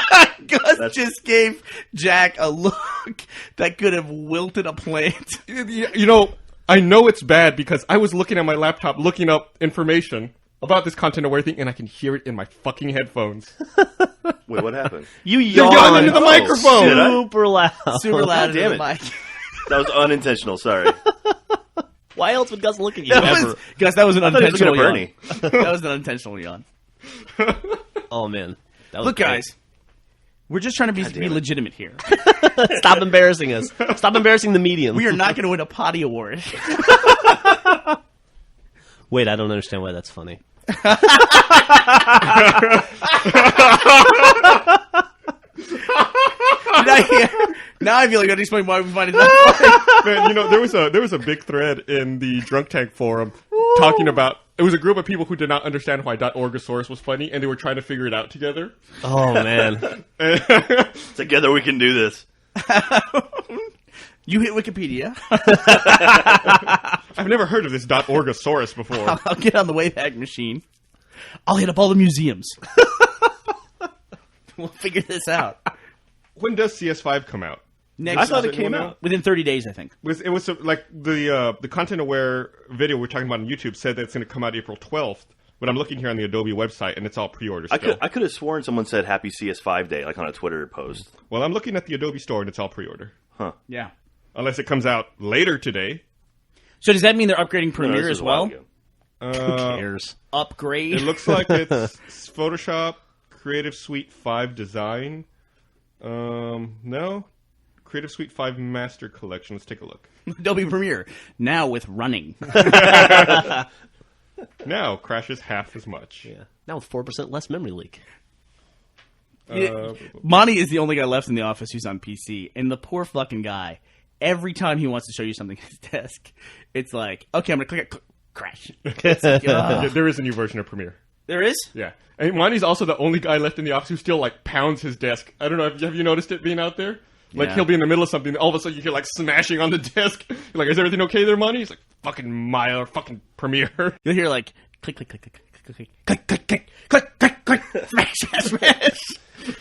Speaker 4: Gus just gave Jack a look that could have wilted a plant.
Speaker 2: I know it's bad because I was looking at my laptop looking up information about this content aware thing, and I can hear it in my fucking headphones.
Speaker 5: Wait, what happened?
Speaker 3: You
Speaker 2: yawned into the microphone.
Speaker 3: Super loud.
Speaker 4: Super loud.
Speaker 5: Damn it. That was unintentional. Sorry.
Speaker 3: Why else would Gus look at you ever?
Speaker 4: Gus, that was an unintentional yawn.
Speaker 5: Bernie.
Speaker 4: That was an unintentional yawn.
Speaker 3: Oh, man. That was
Speaker 4: Look,
Speaker 3: great.
Speaker 4: guys. We're just trying to be legitimate here.
Speaker 3: Stop embarrassing us. Stop embarrassing the medium.
Speaker 4: We are not going to win a potty award.
Speaker 3: Wait, I don't understand why that's funny.
Speaker 4: Now I feel like I got to explain why we find it that funny.
Speaker 2: Man, there was a big thread in the Drunk Tank forum talking about. It was a group of people who did not understand why .orgosaurus was funny, and they were trying to figure it out together.
Speaker 3: Oh man!
Speaker 5: Together we can do this.
Speaker 4: You hit Wikipedia.
Speaker 2: I've never heard of this .orgosaurus before.
Speaker 4: I'll get on the Wayback Machine. I'll hit up all the museums. We'll figure this out.
Speaker 2: When does CS5 come out?
Speaker 4: Next,
Speaker 5: I thought it
Speaker 2: Is
Speaker 5: came
Speaker 2: anyone
Speaker 5: out.
Speaker 2: know?
Speaker 4: within 30 days, I think.
Speaker 2: It was like the content aware video we're talking about on YouTube said that it's going to come out April 12th. But I'm looking here on the Adobe website, and it's all pre-order still.
Speaker 5: I could have sworn someone said Happy CS5 Day, like on a Twitter post.
Speaker 2: Well, I'm looking at the Adobe store, and it's all pre-order.
Speaker 4: Yeah.
Speaker 2: Unless it comes out later today.
Speaker 4: So does that mean they're upgrading
Speaker 5: No,
Speaker 4: Premiere
Speaker 5: this
Speaker 4: as
Speaker 5: is a while
Speaker 4: well?
Speaker 5: ago.
Speaker 3: Who cares?
Speaker 4: Upgrade.
Speaker 2: It looks like it's Photoshop, Creative Suite 5 Design. No. Creative Suite 5 Master Collection. Let's take a look.
Speaker 4: Adobe Premiere now with running.
Speaker 2: Now, crashes half as much.
Speaker 3: Yeah. Now with 4% less memory leak.
Speaker 4: Monty is the only guy left in the office who's on PC, and the poor fucking guy. Every time he wants to show you something at his desk, it's like, okay, I'm gonna click it, crash. It's like,
Speaker 2: Yeah, there is a new version of Premiere.
Speaker 4: there is.
Speaker 2: Yeah. And Monty's also the only guy left in the office who still, like, pounds his desk. I don't know, have you noticed it being out there? Like,
Speaker 4: Yeah.
Speaker 2: he'll be in the middle of something, and all of a sudden you hear, like, smashing on the desk. You're like, is everything okay there, Monty? He's like, fucking Maya, fucking Premiere.
Speaker 4: You'll hear like click, click, click, click, click, click, click, click, click, click, click, click, smash, smash, smash.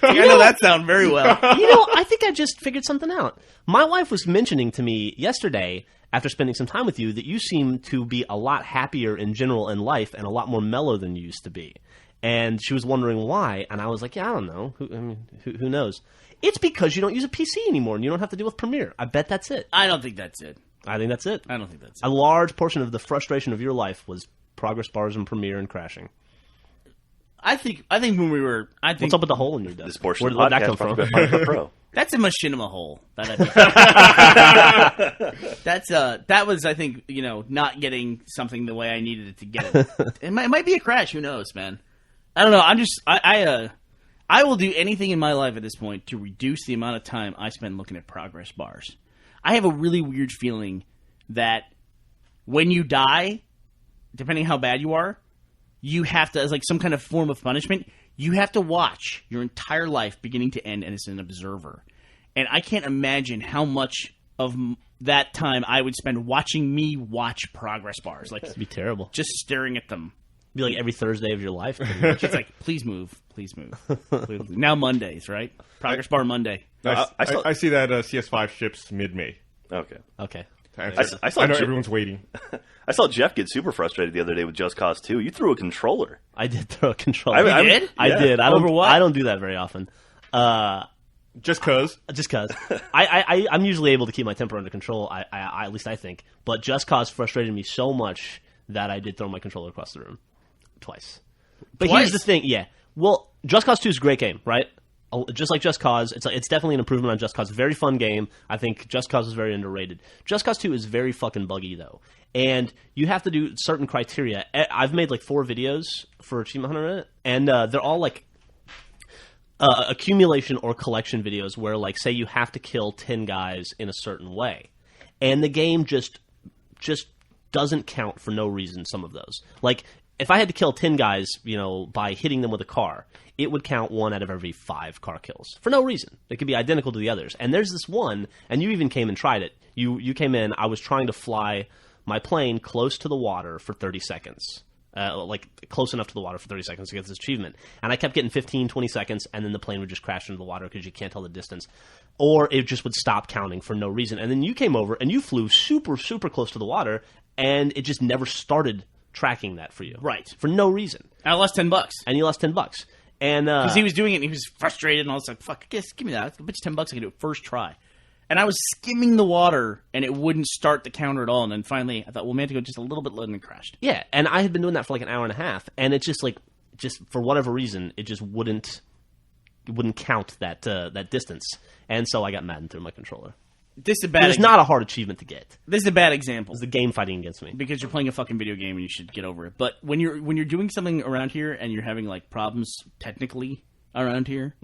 Speaker 4: I know that sound very well.
Speaker 3: You know, I think I just figured something out. My wife was mentioning to me yesterday, after spending some time with you, that you seem to be a lot happier in general in life and a lot more mellow than you used to be. And she was wondering why, and I was like, yeah, I don't know. Who knows? It's because you don't use a PC anymore and you don't have to deal with Premiere. I bet that's it.
Speaker 4: I don't think that's it.
Speaker 3: I think that's it.
Speaker 4: I don't think that's
Speaker 3: A
Speaker 4: it.
Speaker 3: large portion of the frustration of your life was progress bars and Premiere and crashing.
Speaker 4: I think when we were, I think
Speaker 3: What's up with the hole in your desk?
Speaker 5: This portion
Speaker 3: Where'd
Speaker 5: of the
Speaker 3: that come
Speaker 5: podcast
Speaker 3: from?
Speaker 5: brought to you by Final Cut Pro.
Speaker 4: that's a machinima hole. That was, I think, not getting something the way I needed it to get it. It might be a crash. Who knows, man? I don't know. I will do anything in my life at this point to reduce the amount of time I spend looking at progress bars. I have a really weird feeling that when you die, depending how bad you are, you have to, as like some kind of form of punishment, you have to watch your entire life beginning to end as an observer. And I can't imagine how much of that time I would spend watching me watch progress bars. Like,
Speaker 3: It'd be terrible.
Speaker 4: just staring at them.
Speaker 3: It'd be like every Thursday of your life. pretty much.
Speaker 4: It's like, please move. Please move. Please move. Now Mondays, right? Progress bar Monday.
Speaker 2: I see that CS5 ships mid-May.
Speaker 5: Okay.
Speaker 3: Okay.
Speaker 5: I saw
Speaker 2: I know
Speaker 5: Jim-
Speaker 2: everyone's waiting.
Speaker 5: I saw Jeff get super frustrated the other day with Just Cause 2. You threw a controller.
Speaker 3: I did throw a controller.
Speaker 5: I
Speaker 4: did?
Speaker 3: I
Speaker 5: Yeah.
Speaker 3: did.
Speaker 4: Over what?
Speaker 3: I don't do that very often.
Speaker 2: Just cause.
Speaker 3: Just cause I'm usually able to keep my temper under control. I at least I think. But Just Cause frustrated me so much that I did throw my controller across the room twice. But
Speaker 4: Twice?
Speaker 3: here's the thing. Yeah. Well, Just Cause 2 is a great game, right? Just like Just Cause, it's definitely an improvement on Just Cause. Very fun game. I think Just Cause is very underrated. Just Cause 2 is very fucking buggy though, and you have to do certain criteria. I've made like 4 videos for Achievement Hunter in it, and they're all like accumulation or collection videos where, like, say you have to kill 10 guys in a certain way, and the game just doesn't count for no reason. Some of those, like, if I had to kill 10 guys, by hitting them with a car, it would count 1 out of every 5 car kills for no reason. It could be identical to the others. And there's this one, and you even came and tried it. You came in. I was trying to fly my plane close to the water for 30 seconds. Like close enough to the water for 30 seconds to get this achievement. And I kept getting 15, 20 seconds, and then the plane would just crash into the water because you can't tell the distance. Or it just would stop counting for no reason. And then you came over, and you flew super, super close to the water, and it just never started tracking that for you.
Speaker 4: Right.
Speaker 3: For no reason.
Speaker 4: I lost $10.
Speaker 3: And you lost $10. And
Speaker 4: Because he was doing it and he was frustrated, and I was like, fuck, I guess, give me that. I bet you $10 I can do it first try. And I was skimming the water, and it wouldn't start the counter at all. And then finally, I thought, well, we have to go just a little bit lower, and it crashed.
Speaker 3: yeah, and I had been doing that for like an hour and a half, and it's just like, for whatever reason, it just wouldn't count that distance. And so I got mad and threw my controller.
Speaker 4: This is a bad
Speaker 3: It's not a hard achievement to get.
Speaker 4: This is a bad example.
Speaker 3: It's the game fighting against me.
Speaker 4: Because you're playing a fucking video game and you should get over it. But when you're doing something around here and you're having like problems technically around here,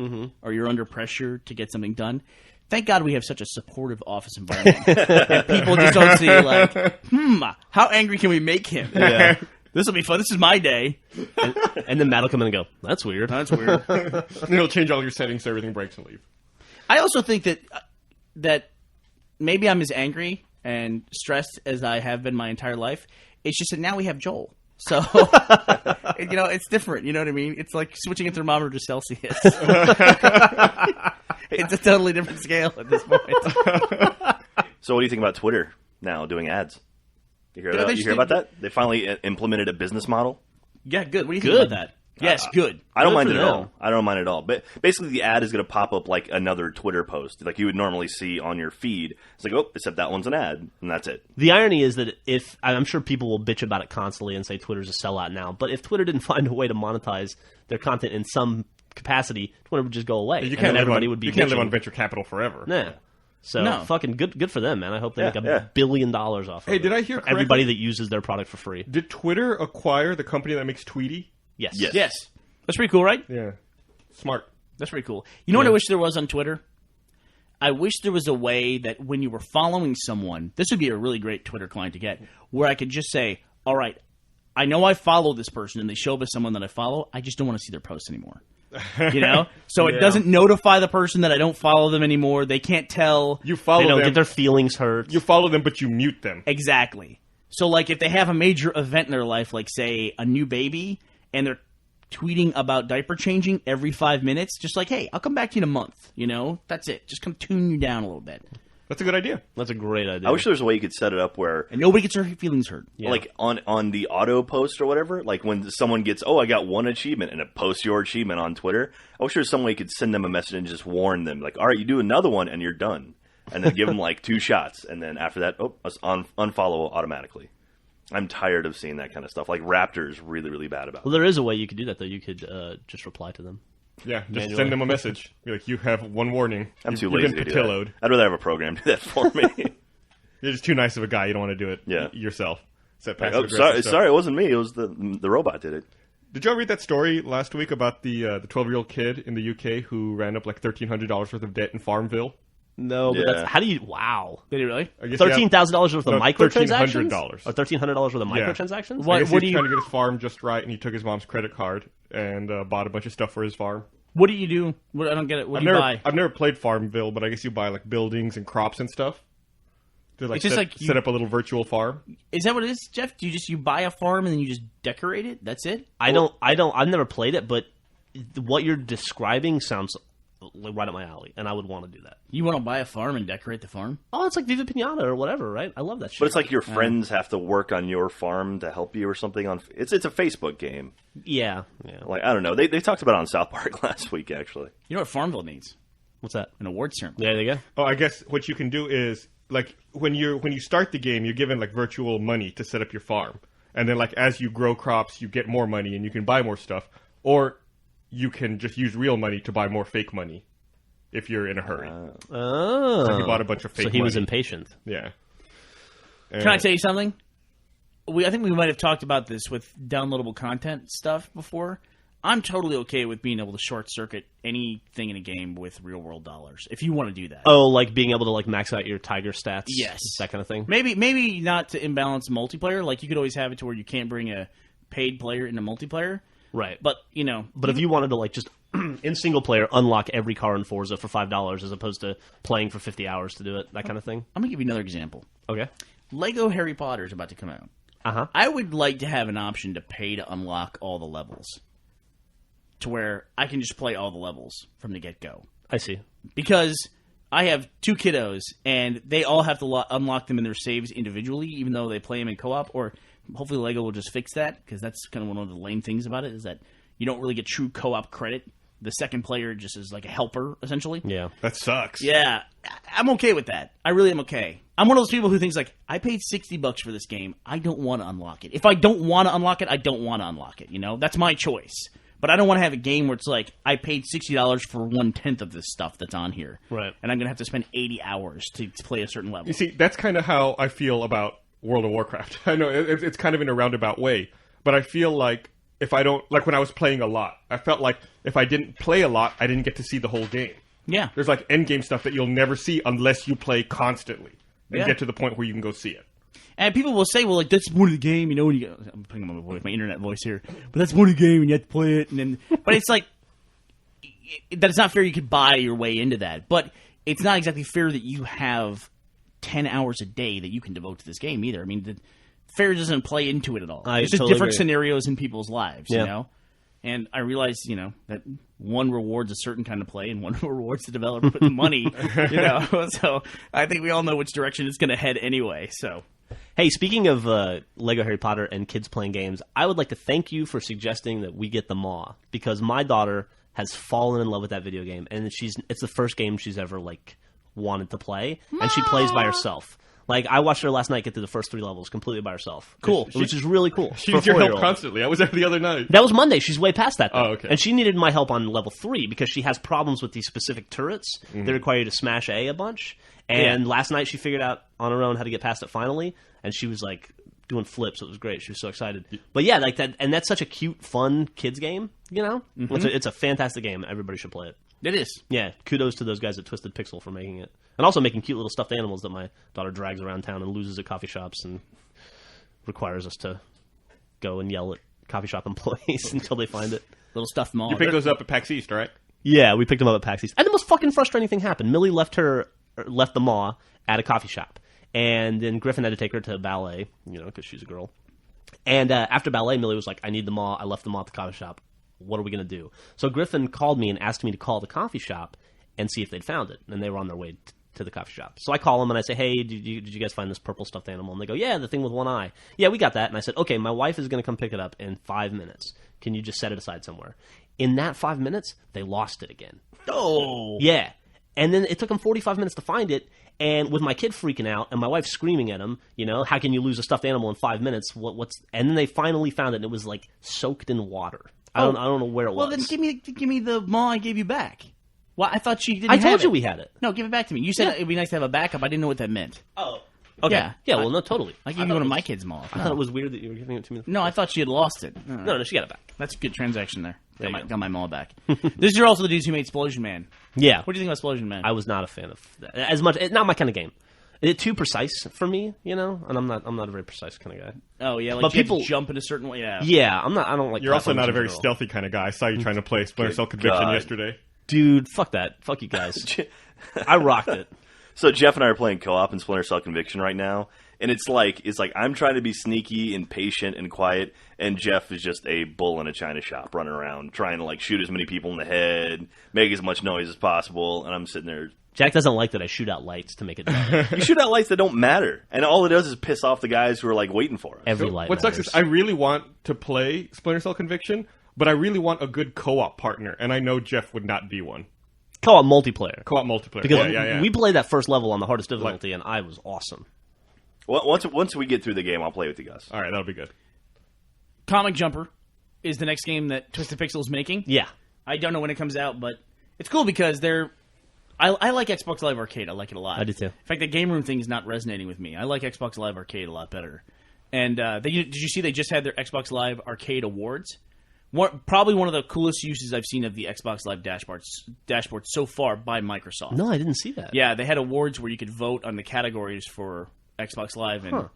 Speaker 4: or you're under pressure to get something done, thank God we have such a supportive office environment. And people just don't see like, how angry can we make him?
Speaker 3: Yeah.
Speaker 4: This will be fun. This is my day.
Speaker 3: And then Matt will come in and go, that's weird.
Speaker 4: That's weird.
Speaker 2: It'll change all your settings so everything breaks and leave.
Speaker 4: I also think that maybe I'm as angry and stressed as I have been my entire life. It's just that now we have Joel. So, it's different. You know what I mean? It's like switching a thermometer to Celsius. It's a totally different scale at this point.
Speaker 5: So what do you think about Twitter now doing ads? You hear about that? They finally implemented a business model.
Speaker 4: Yeah, good. What do you think about that? Yes, good.
Speaker 5: I don't
Speaker 3: Good
Speaker 5: mind
Speaker 3: for
Speaker 5: it at
Speaker 3: them.
Speaker 5: all. I don't mind it at all. But basically, the ad is going to pop up like another Twitter post, like you would normally see on your feed. It's like, oh, except that one's an ad, and that's it.
Speaker 3: The irony is that if I'm sure people will bitch about it constantly and say Twitter's a sellout now, but if Twitter didn't find a way to monetize their content in some capacity, Twitter would just go away.
Speaker 2: You
Speaker 3: and
Speaker 2: can't
Speaker 3: then
Speaker 2: live
Speaker 3: everybody
Speaker 2: on,
Speaker 3: would be
Speaker 2: you can't live
Speaker 3: bitching.
Speaker 2: on venture capital forever.
Speaker 3: Yeah. So
Speaker 4: No.
Speaker 3: fucking good for them, man. I hope they make
Speaker 5: Yeah.
Speaker 3: $1 billion off of
Speaker 2: Hey,
Speaker 3: it.
Speaker 2: did I hear
Speaker 3: for
Speaker 2: correctly?
Speaker 3: everybody that uses their product for free?
Speaker 2: Did Twitter acquire the company that makes Tweety?
Speaker 3: Yes.
Speaker 5: Yes.
Speaker 4: Yes. That's pretty cool, right?
Speaker 2: Yeah. Smart.
Speaker 4: That's pretty cool. You know what I wish there was on Twitter? I wish there was a way that when you were following someone, this would be a really great Twitter client to get, where I could just say, all right, I know I follow this person and they show up as someone that I follow. I just don't want to see their posts anymore. You know? So it doesn't notify the person that I don't follow them anymore. They can't tell.
Speaker 2: You follow
Speaker 3: They don't
Speaker 2: them.
Speaker 3: get their feelings hurt.
Speaker 2: You follow them, but you mute them.
Speaker 4: Exactly. So, like, if they have a major event in their life, like, say, a new baby, and they're tweeting about diaper changing every 5 minutes, just like, hey, I'll come back to you in a month. You know? That's it. Just kind of tune you down a little bit.
Speaker 2: That's a good idea.
Speaker 3: That's a great idea.
Speaker 5: I wish there was a way you could set it up where,
Speaker 4: And nobody gets their feelings hurt.
Speaker 5: like on the auto post or whatever, like when someone gets, oh, I got one achievement, and it posts your achievement on Twitter. I wish there was some way you could send them a message and just warn them, like, all right, you do another one and you're done, and then give them like 2 shots, and then after that, unfollow automatically. I'm tired of seeing that kind of stuff. Like Raptor's really, really bad about it.
Speaker 3: Well, there is a way you could do that, though. You could just reply to them.
Speaker 2: Yeah, just
Speaker 3: Manually.
Speaker 2: send them a message. Be like, you have one warning.
Speaker 5: I'm too
Speaker 2: You've
Speaker 5: lazy
Speaker 2: been
Speaker 5: to do that.
Speaker 2: Patilloed.
Speaker 5: I'd rather have a program do that for me.
Speaker 2: You're just too nice of a guy. You don't want to do it
Speaker 5: Yeah.
Speaker 2: yourself. Set
Speaker 5: Oh,
Speaker 2: passive-aggressive
Speaker 5: sorry,
Speaker 2: stuff.
Speaker 5: sorry, it wasn't me. It was the robot did it.
Speaker 2: Did y'all read that story last week about the 12-year-old kid in the UK who ran up like $1,300 worth of debt in Farmville?
Speaker 3: No, but
Speaker 5: Yeah.
Speaker 3: that's how do you? Wow,
Speaker 4: Did he really?
Speaker 2: I guess he had-
Speaker 3: $13,000 worth of
Speaker 2: No,
Speaker 3: microtransactions,
Speaker 2: $1,300.
Speaker 3: or $1,300 worth of
Speaker 2: Yeah.
Speaker 3: microtransactions.
Speaker 2: I
Speaker 4: What-
Speaker 2: guess
Speaker 4: what
Speaker 2: he
Speaker 4: do
Speaker 2: was
Speaker 4: you-
Speaker 2: trying to get his farm just right, and he took his mom's credit card and bought a bunch of stuff for his farm.
Speaker 4: What do you do? What, I don't get it. What do you buy?
Speaker 2: I've never played Farmville, but I guess you buy like buildings and crops and stuff. To like
Speaker 4: It's just like you-
Speaker 2: set up a little virtual farm.
Speaker 4: Is that what it is, Jeff? Do you buy a farm and then you just decorate it? That's it?
Speaker 3: I've never played it, but what you're describing sounds right up my alley, and I would want to do that.
Speaker 4: You want to buy a farm and decorate the farm?
Speaker 3: Oh, it's like Viva Pinata or whatever, right? I love that shit.
Speaker 5: But it's like your friends have to work on your farm to help you or something. It's a Facebook game.
Speaker 3: yeah.
Speaker 5: Like, I don't know. They talked about it on South Park last week, actually.
Speaker 4: You know what Farmville needs?
Speaker 3: What's that?
Speaker 4: An award ceremony.
Speaker 3: There you go.
Speaker 2: Oh, I guess what you can do is like when you start the game, you're given like virtual money to set up your farm, and then like as you grow crops, you get more money and you can buy more stuff, or you can just use real money to buy more fake money if you're in a hurry.
Speaker 3: Oh,
Speaker 2: So he bought a bunch of fake
Speaker 3: so he was
Speaker 2: money.
Speaker 3: impatient.
Speaker 2: Yeah.
Speaker 4: Can I tell you something? I think we might have talked about this with downloadable content stuff before. I'm totally okay with being able to short circuit anything in a game with real world dollars if you want to do that.
Speaker 3: Oh, like being able to like max out your tiger stats.
Speaker 4: Yes.
Speaker 3: that kind of thing.
Speaker 4: Maybe not to imbalance multiplayer. Like you could always have it to where you can't bring a paid player into multiplayer.
Speaker 3: Right.
Speaker 4: But you know,
Speaker 3: But if you wanted to like just in single player unlock every car in Forza for $5 as opposed to playing for 50 hours to do it, that kind of thing.
Speaker 4: I'm gonna give you another example.
Speaker 3: Okay.
Speaker 4: Lego Harry Potter is about to come out.
Speaker 3: Uh-huh.
Speaker 4: I would like to have an option to pay to unlock all the levels, to where I can just play all the levels from the get go.
Speaker 3: I see.
Speaker 4: Because I have 2 kiddos, and they all have to unlock them in their saves individually, even though they play them in co-op. Or hopefully Lego will just fix that, because that's kind of one of the lame things about it, is that you don't really get true co-op credit. The second player just is like a helper, essentially.
Speaker 3: Yeah.
Speaker 2: That sucks.
Speaker 4: Yeah, I'm okay with that. I really am okay. I'm one of those people who thinks like, I paid $60 for this game. I don't want to unlock it. If I don't want to unlock it, I don't want to unlock it. You know, that's my choice. But I don't want to have a game where it's like, I paid $60 for 1/10 of this stuff that's on here.
Speaker 3: Right.
Speaker 4: And I'm going to have to spend 80 hours to play a certain level.
Speaker 2: You see, that's kind of how I feel about World of Warcraft. I know it's kind of in a roundabout way, but I feel like if I don't, like when I was playing a lot, I felt like if I didn't play a lot, I didn't get to see the whole game.
Speaker 4: Yeah.
Speaker 2: There's like end game stuff that you'll never see unless you play constantly and
Speaker 4: Yeah.
Speaker 2: get to the point where you can go see it.
Speaker 4: And people will say, well, like, that's part of the game, you know, when you go, I'm putting on my voice, my internet voice here, but that's part of the game and you have to play it. And then, but it's like, that it's not fair you could buy your way into that. But it's not exactly fair that you have 10 hours a day that you can devote to this game either. I mean, fair doesn't play into it at all.
Speaker 3: I
Speaker 4: It's just
Speaker 3: totally
Speaker 4: different
Speaker 3: agree.
Speaker 4: scenarios in people's lives,
Speaker 3: Yeah.
Speaker 4: you know? And I realized, that one rewards a certain kind of play and one rewards the developer with the money, So I think we all know which direction it's going to head anyway, so.
Speaker 3: Hey, speaking of Lego Harry Potter and kids playing games, I would like to thank you for suggesting that we get the Maw, because my daughter has fallen in love with that video game, and it's the first game she's ever, wanted to play, and she plays by herself. I watched her last night get through the first 3 levels completely by herself. Cool. Which is really cool.
Speaker 2: She needs your help constantly. I was there the other night.
Speaker 3: That was Monday. She's way past that, though.
Speaker 2: Oh, okay.
Speaker 3: And she needed my help on level 3 because she has problems with these specific turrets. They require you to smash A a bunch. And last night she figured out on her own how to get past it finally, and she was, doing flips. It was great. She was so excited. But yeah, that, and that's such a cute, fun kids game, It's a fantastic game. Everybody should play it.
Speaker 4: It is.
Speaker 3: Yeah, kudos to those guys at Twisted Pixel for making it. And also making cute little stuffed animals that my daughter drags around town and loses at coffee shops and requires us to go and yell at coffee shop employees until they find it.
Speaker 4: Little stuffed Maw.
Speaker 2: You picked those up at PAX East, right?
Speaker 3: Yeah, we picked them up at PAX East. And the most fucking frustrating thing happened. Millie left the Maw at a coffee shop. And then Griffin had to take her to ballet, because she's a girl. And after ballet, Millie was like, I need the Maw. I left the Maw at the coffee shop. What are we going to do? So Griffin called me and asked me to call the coffee shop and see if they'd found it. And they were on their way to the coffee shop. So I call them and I say, hey, did you guys find this purple stuffed animal? And they go, yeah, the thing with one eye. Yeah, we got that. And I said, okay, my wife is going to come pick it up in 5 minutes. Can you just set it aside somewhere? In that 5 minutes, they lost it again.
Speaker 4: Oh.
Speaker 3: Yeah. And then it took them 45 minutes to find it. And with my kid freaking out and my wife screaming at him, how can you lose a stuffed animal in 5 minutes? And then they finally found it, and it was soaked in water. I don't know where it was.
Speaker 4: Well, then give me the Maw I gave you back. Well, I thought she didn't.
Speaker 3: I told you we had it.
Speaker 4: No, give it back to me. You said it'd be nice to have a backup. I didn't know what that meant.
Speaker 3: Oh. Okay. Yeah. Well, no, totally.
Speaker 4: I gave you one of my kids' Maws.
Speaker 3: I thought it was weird that you were giving it to me.
Speaker 4: No, I thought she had lost it.
Speaker 3: No, she got it back.
Speaker 4: That's a good transaction there. Got my Maw back. These are also the dudes who made Explosion Man.
Speaker 3: Yeah.
Speaker 4: What do you think about Explosion Man?
Speaker 3: I was not a fan of that. As much. It's not my kind of game. It's too precise for me, and I'm not a very precise kind of guy.
Speaker 4: Oh yeah,
Speaker 3: but people
Speaker 4: jump in a certain way. Yeah.
Speaker 3: Yeah, I don't like.
Speaker 2: You're also not a very stealthy kind of guy. I saw you trying to play Splinter Cell Conviction yesterday.
Speaker 3: Dude, fuck that. Fuck you guys. I rocked it.
Speaker 5: So Jeff and I are playing co-op in Splinter Cell Conviction right now, and it's like I'm trying to be sneaky and patient and quiet, and Jeff is just a bull in a china shop running around trying to shoot as many people in the head, make as much noise as possible, and I'm sitting there.
Speaker 3: Jack doesn't like that I shoot out lights to make it better.
Speaker 5: You shoot out lights that don't matter, and all it does is piss off the guys who are waiting for us.
Speaker 3: Every light.
Speaker 2: What sucks is I really want to play Splinter Cell Conviction, but I really want a good co-op partner, and I know Jeff would not be one.
Speaker 3: Co-op multiplayer.
Speaker 2: Because
Speaker 3: we played that first level on the hardest difficulty, and I was awesome.
Speaker 5: Well, once we get through the game, I'll play with you guys.
Speaker 2: All right, that'll be good.
Speaker 4: Comic Jumper is the next game that Twisted Pixel is making.
Speaker 3: Yeah.
Speaker 4: I don't know when it comes out, but it's cool because I like Xbox Live Arcade. I like it a lot.
Speaker 3: I do too.
Speaker 4: In fact, the game room thing is not resonating with me. I like Xbox Live Arcade a lot better. And did you see they just had their Xbox Live Arcade Awards? Probably one of the coolest uses I've seen of the Xbox Live dashboard so far by Microsoft.
Speaker 3: No, I didn't see that.
Speaker 4: Yeah, they had awards where you could vote on the categories for Xbox Live, and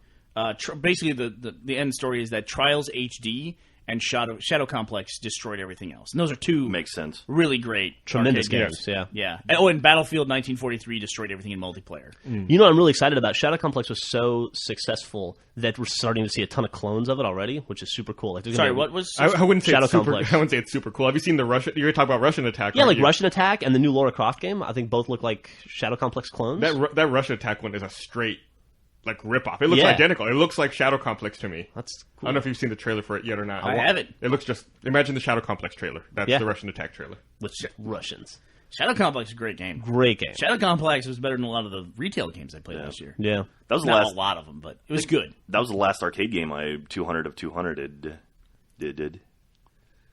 Speaker 4: basically the end story is that Trials HD and Shadow Complex destroyed everything else. And those are two
Speaker 5: makes sense.
Speaker 4: Really great
Speaker 3: tremendous games.
Speaker 4: Yeah. And Battlefield 1943 destroyed everything in multiplayer.
Speaker 3: You know what I'm really excited about? Shadow Complex was so successful that we're starting to see a ton of clones of it already, which is super cool.
Speaker 4: Sorry, what was
Speaker 2: I wouldn't say
Speaker 3: Shadow
Speaker 2: it's super,
Speaker 3: Complex?
Speaker 2: I wouldn't say it's super cool. Have you seen the Russian? You're talking about Russian Attack?
Speaker 3: Yeah,
Speaker 2: right?
Speaker 3: Russian Attack and the new Lara Croft game. I think both look like Shadow Complex clones.
Speaker 2: That Russian Attack one is a straight rip-off. It looks identical. It looks like Shadow Complex to me.
Speaker 3: That's
Speaker 2: I
Speaker 3: cool.
Speaker 2: don't know if you've seen the trailer for it yet or not.
Speaker 4: I haven't.
Speaker 2: It looks just... Imagine the Shadow Complex trailer. That's the Russian Attack trailer.
Speaker 3: With Russians.
Speaker 4: Shadow Complex is a great game.
Speaker 3: Great game.
Speaker 4: Shadow Complex was better than a lot of the retail games I played last year.
Speaker 3: Yeah.
Speaker 5: That was
Speaker 4: Not a lot of them, but it was good.
Speaker 5: That was the last arcade game I 200 of 200 did.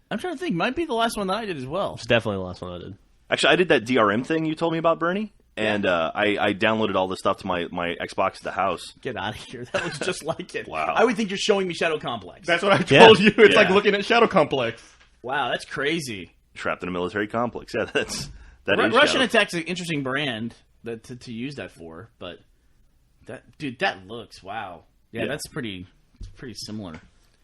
Speaker 4: I'm trying to think. Might be the last one that I did as well.
Speaker 3: It's definitely the last one I did.
Speaker 5: Actually, I did that DRM thing you told me about, Bernie. And I downloaded all the stuff to my Xbox at the house.
Speaker 4: Get out of here. That was just like it.
Speaker 5: Wow.
Speaker 4: I would think you're showing me Shadow Complex.
Speaker 2: That's what I told you. It's
Speaker 5: Yeah.
Speaker 2: like looking at Shadow Complex.
Speaker 4: Wow, that's crazy.
Speaker 5: Trapped in a military complex. Yeah, that is
Speaker 4: Russian
Speaker 5: Shadow.
Speaker 4: Attack's an interesting brand to use that for, but that looks wow. Yeah, that's pretty similar.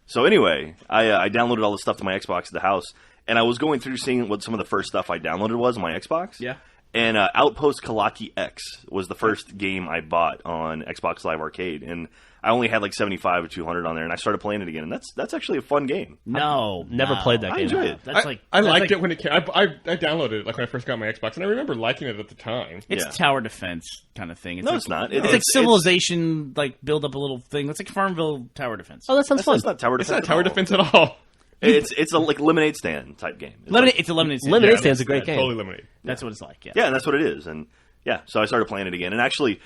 Speaker 5: So anyway, I downloaded all the stuff to my Xbox at the house, and I was going through seeing what some of the first stuff I downloaded was on my Xbox.
Speaker 4: Yeah.
Speaker 5: And Outpost Kalaki X was the first game I bought on Xbox Live Arcade, and I only had like 75 or 200 on there, and I started playing it again, and that's actually a fun game.
Speaker 3: Never played that
Speaker 5: I
Speaker 3: game.
Speaker 5: enjoy it.
Speaker 2: I liked it when it came. I downloaded it like when I first got my Xbox, and I remember liking it at the time.
Speaker 4: It's tower defense kind of thing.
Speaker 5: No, it's not.
Speaker 4: It's like Civilization, like build up a little thing. It's like Farmville tower defense.
Speaker 3: Oh, that sounds fun.
Speaker 5: It's not tower
Speaker 2: It's
Speaker 5: defense.
Speaker 2: not tower defense at all.
Speaker 5: It's a like lemonade stand type game.
Speaker 4: It's a lemonade stand.
Speaker 3: Lemonade Stand's a great game.
Speaker 2: Totally lemonade.
Speaker 4: That's what it's like. Yeah.
Speaker 5: Yeah, and that's what it is. And yeah, so I started playing it again. And actually,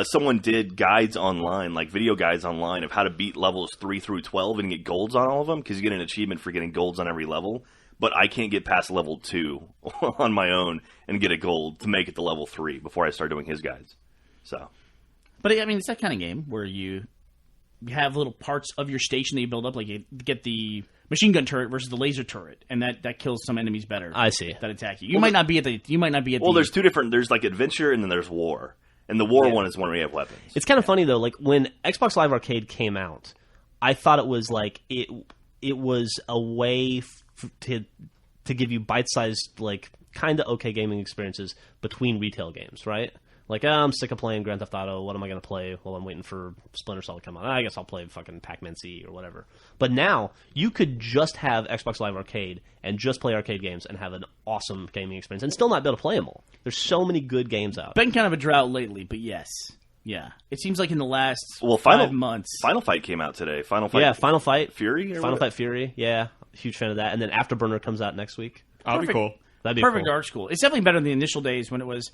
Speaker 5: someone did guides online, like video guides online, of how to beat levels 3 through 12 and get golds on all of them, because you get an achievement for getting golds on every level. But I can't get past level 2 on my own and get a gold to make it to level 3 before I start doing his guides. So,
Speaker 4: But I mean, it's that kind of game where you have little parts of your station that you build up, like you get the machine gun turret versus the laser turret, and that kills some enemies better.
Speaker 3: I see.
Speaker 4: That attack you. You might not be at the.
Speaker 5: well, there's two different. There's like adventure and then there's war. And the war one is one where you have weapons.
Speaker 3: It's kind of funny though. Like when Xbox Live Arcade came out, I thought it was like it was a way to give you bite-sized, like kind of okay gaming experiences between retail games, right? Like, I'm sick of playing Grand Theft Auto. What am I going to play while I'm waiting for Splinter Cell to come out? I guess I'll play fucking Pac-Man C or whatever. But now, you could just have Xbox Live Arcade and just play arcade games and have an awesome gaming experience and still not be able to play them all. There's so many good games out.
Speaker 4: Been kind of a drought lately, but yes. Yeah. It seems like in the last 5 months.
Speaker 5: Final Fight came out today. Final Fight.
Speaker 3: Yeah, Final Fight.
Speaker 5: Fury?
Speaker 3: Final Fight Fury, yeah. Huge fan of that. And then Afterburner comes out next week.
Speaker 2: That'll be cool.
Speaker 3: That'd be
Speaker 4: Perfect
Speaker 3: cool.
Speaker 4: Dark School. It's definitely better than the initial days when it was...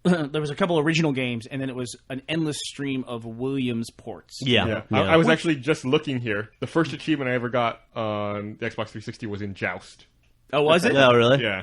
Speaker 4: there was a couple original games, and then it was an endless stream of Williams ports.
Speaker 3: Yeah.
Speaker 2: I was actually just looking here. The first achievement I ever got on the Xbox 360 was in Joust.
Speaker 4: Oh, was it?
Speaker 3: Yeah, really?
Speaker 2: Yeah.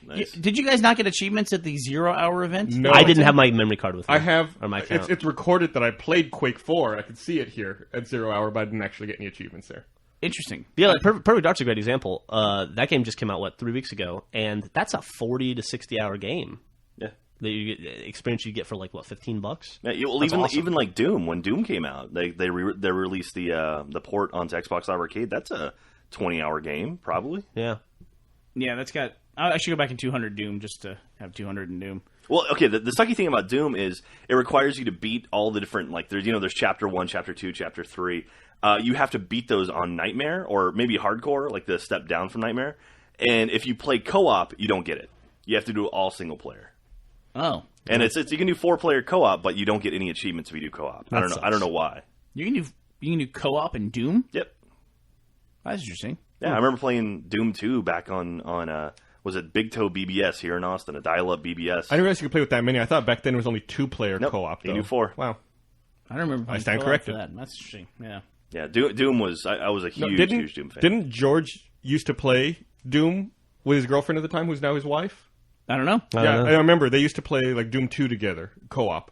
Speaker 5: Nice.
Speaker 4: Did you guys not get achievements at the 0 hour event?
Speaker 2: No,
Speaker 3: I didn't have my memory card with me.
Speaker 2: I have.
Speaker 3: Or my account.
Speaker 2: It's recorded that I played Quake 4. I could see it here at 0 hour, but I didn't actually get any achievements there.
Speaker 4: Interesting.
Speaker 3: Yeah, like Perfect Dark's a great example. That game just came out, 3 weeks ago? And that's a 40 to 60 hour game.
Speaker 5: Yeah.
Speaker 3: That you experience you get for like, what, $15?
Speaker 5: Yeah, even like Doom, when Doom came out, they released the port onto Xbox Live Arcade. That's a 20-hour game, probably.
Speaker 3: Yeah.
Speaker 4: Yeah, that's got... I should go back in 200 Doom just to have 200 in Doom.
Speaker 5: Well, okay, the sucky thing about Doom is it requires you to beat all the different, like, there's Chapter 1, Chapter 2, Chapter 3. You have to beat those on Nightmare, or maybe Hardcore, like the step down from Nightmare. And if you play co-op, you don't get it. You have to do it all single player.
Speaker 4: Oh.
Speaker 5: And it's you can do 4-player co-op, but you don't get any achievements if you do co-op. I don't know why.
Speaker 4: You can do co-op in Doom?
Speaker 5: Yep.
Speaker 4: That's interesting.
Speaker 5: Yeah, I remember playing Doom 2 back on was it Big Toe BBS here in Austin, a dial-up BBS.
Speaker 2: I didn't realize you could play with that many. I thought back then it was only 2-player
Speaker 5: Nope,
Speaker 2: co-op.
Speaker 5: you
Speaker 2: though.
Speaker 5: can do 4.
Speaker 2: Wow.
Speaker 4: I don't remember.
Speaker 2: I stand
Speaker 4: co-op
Speaker 2: corrected.
Speaker 4: for that. That's interesting. Yeah.
Speaker 5: Yeah, Doom was I was a huge Doom fan.
Speaker 2: Didn't George used to play Doom with his girlfriend at the time, who's now his wife?
Speaker 4: I don't know.
Speaker 2: I remember they used to play like Doom 2 together, co-op.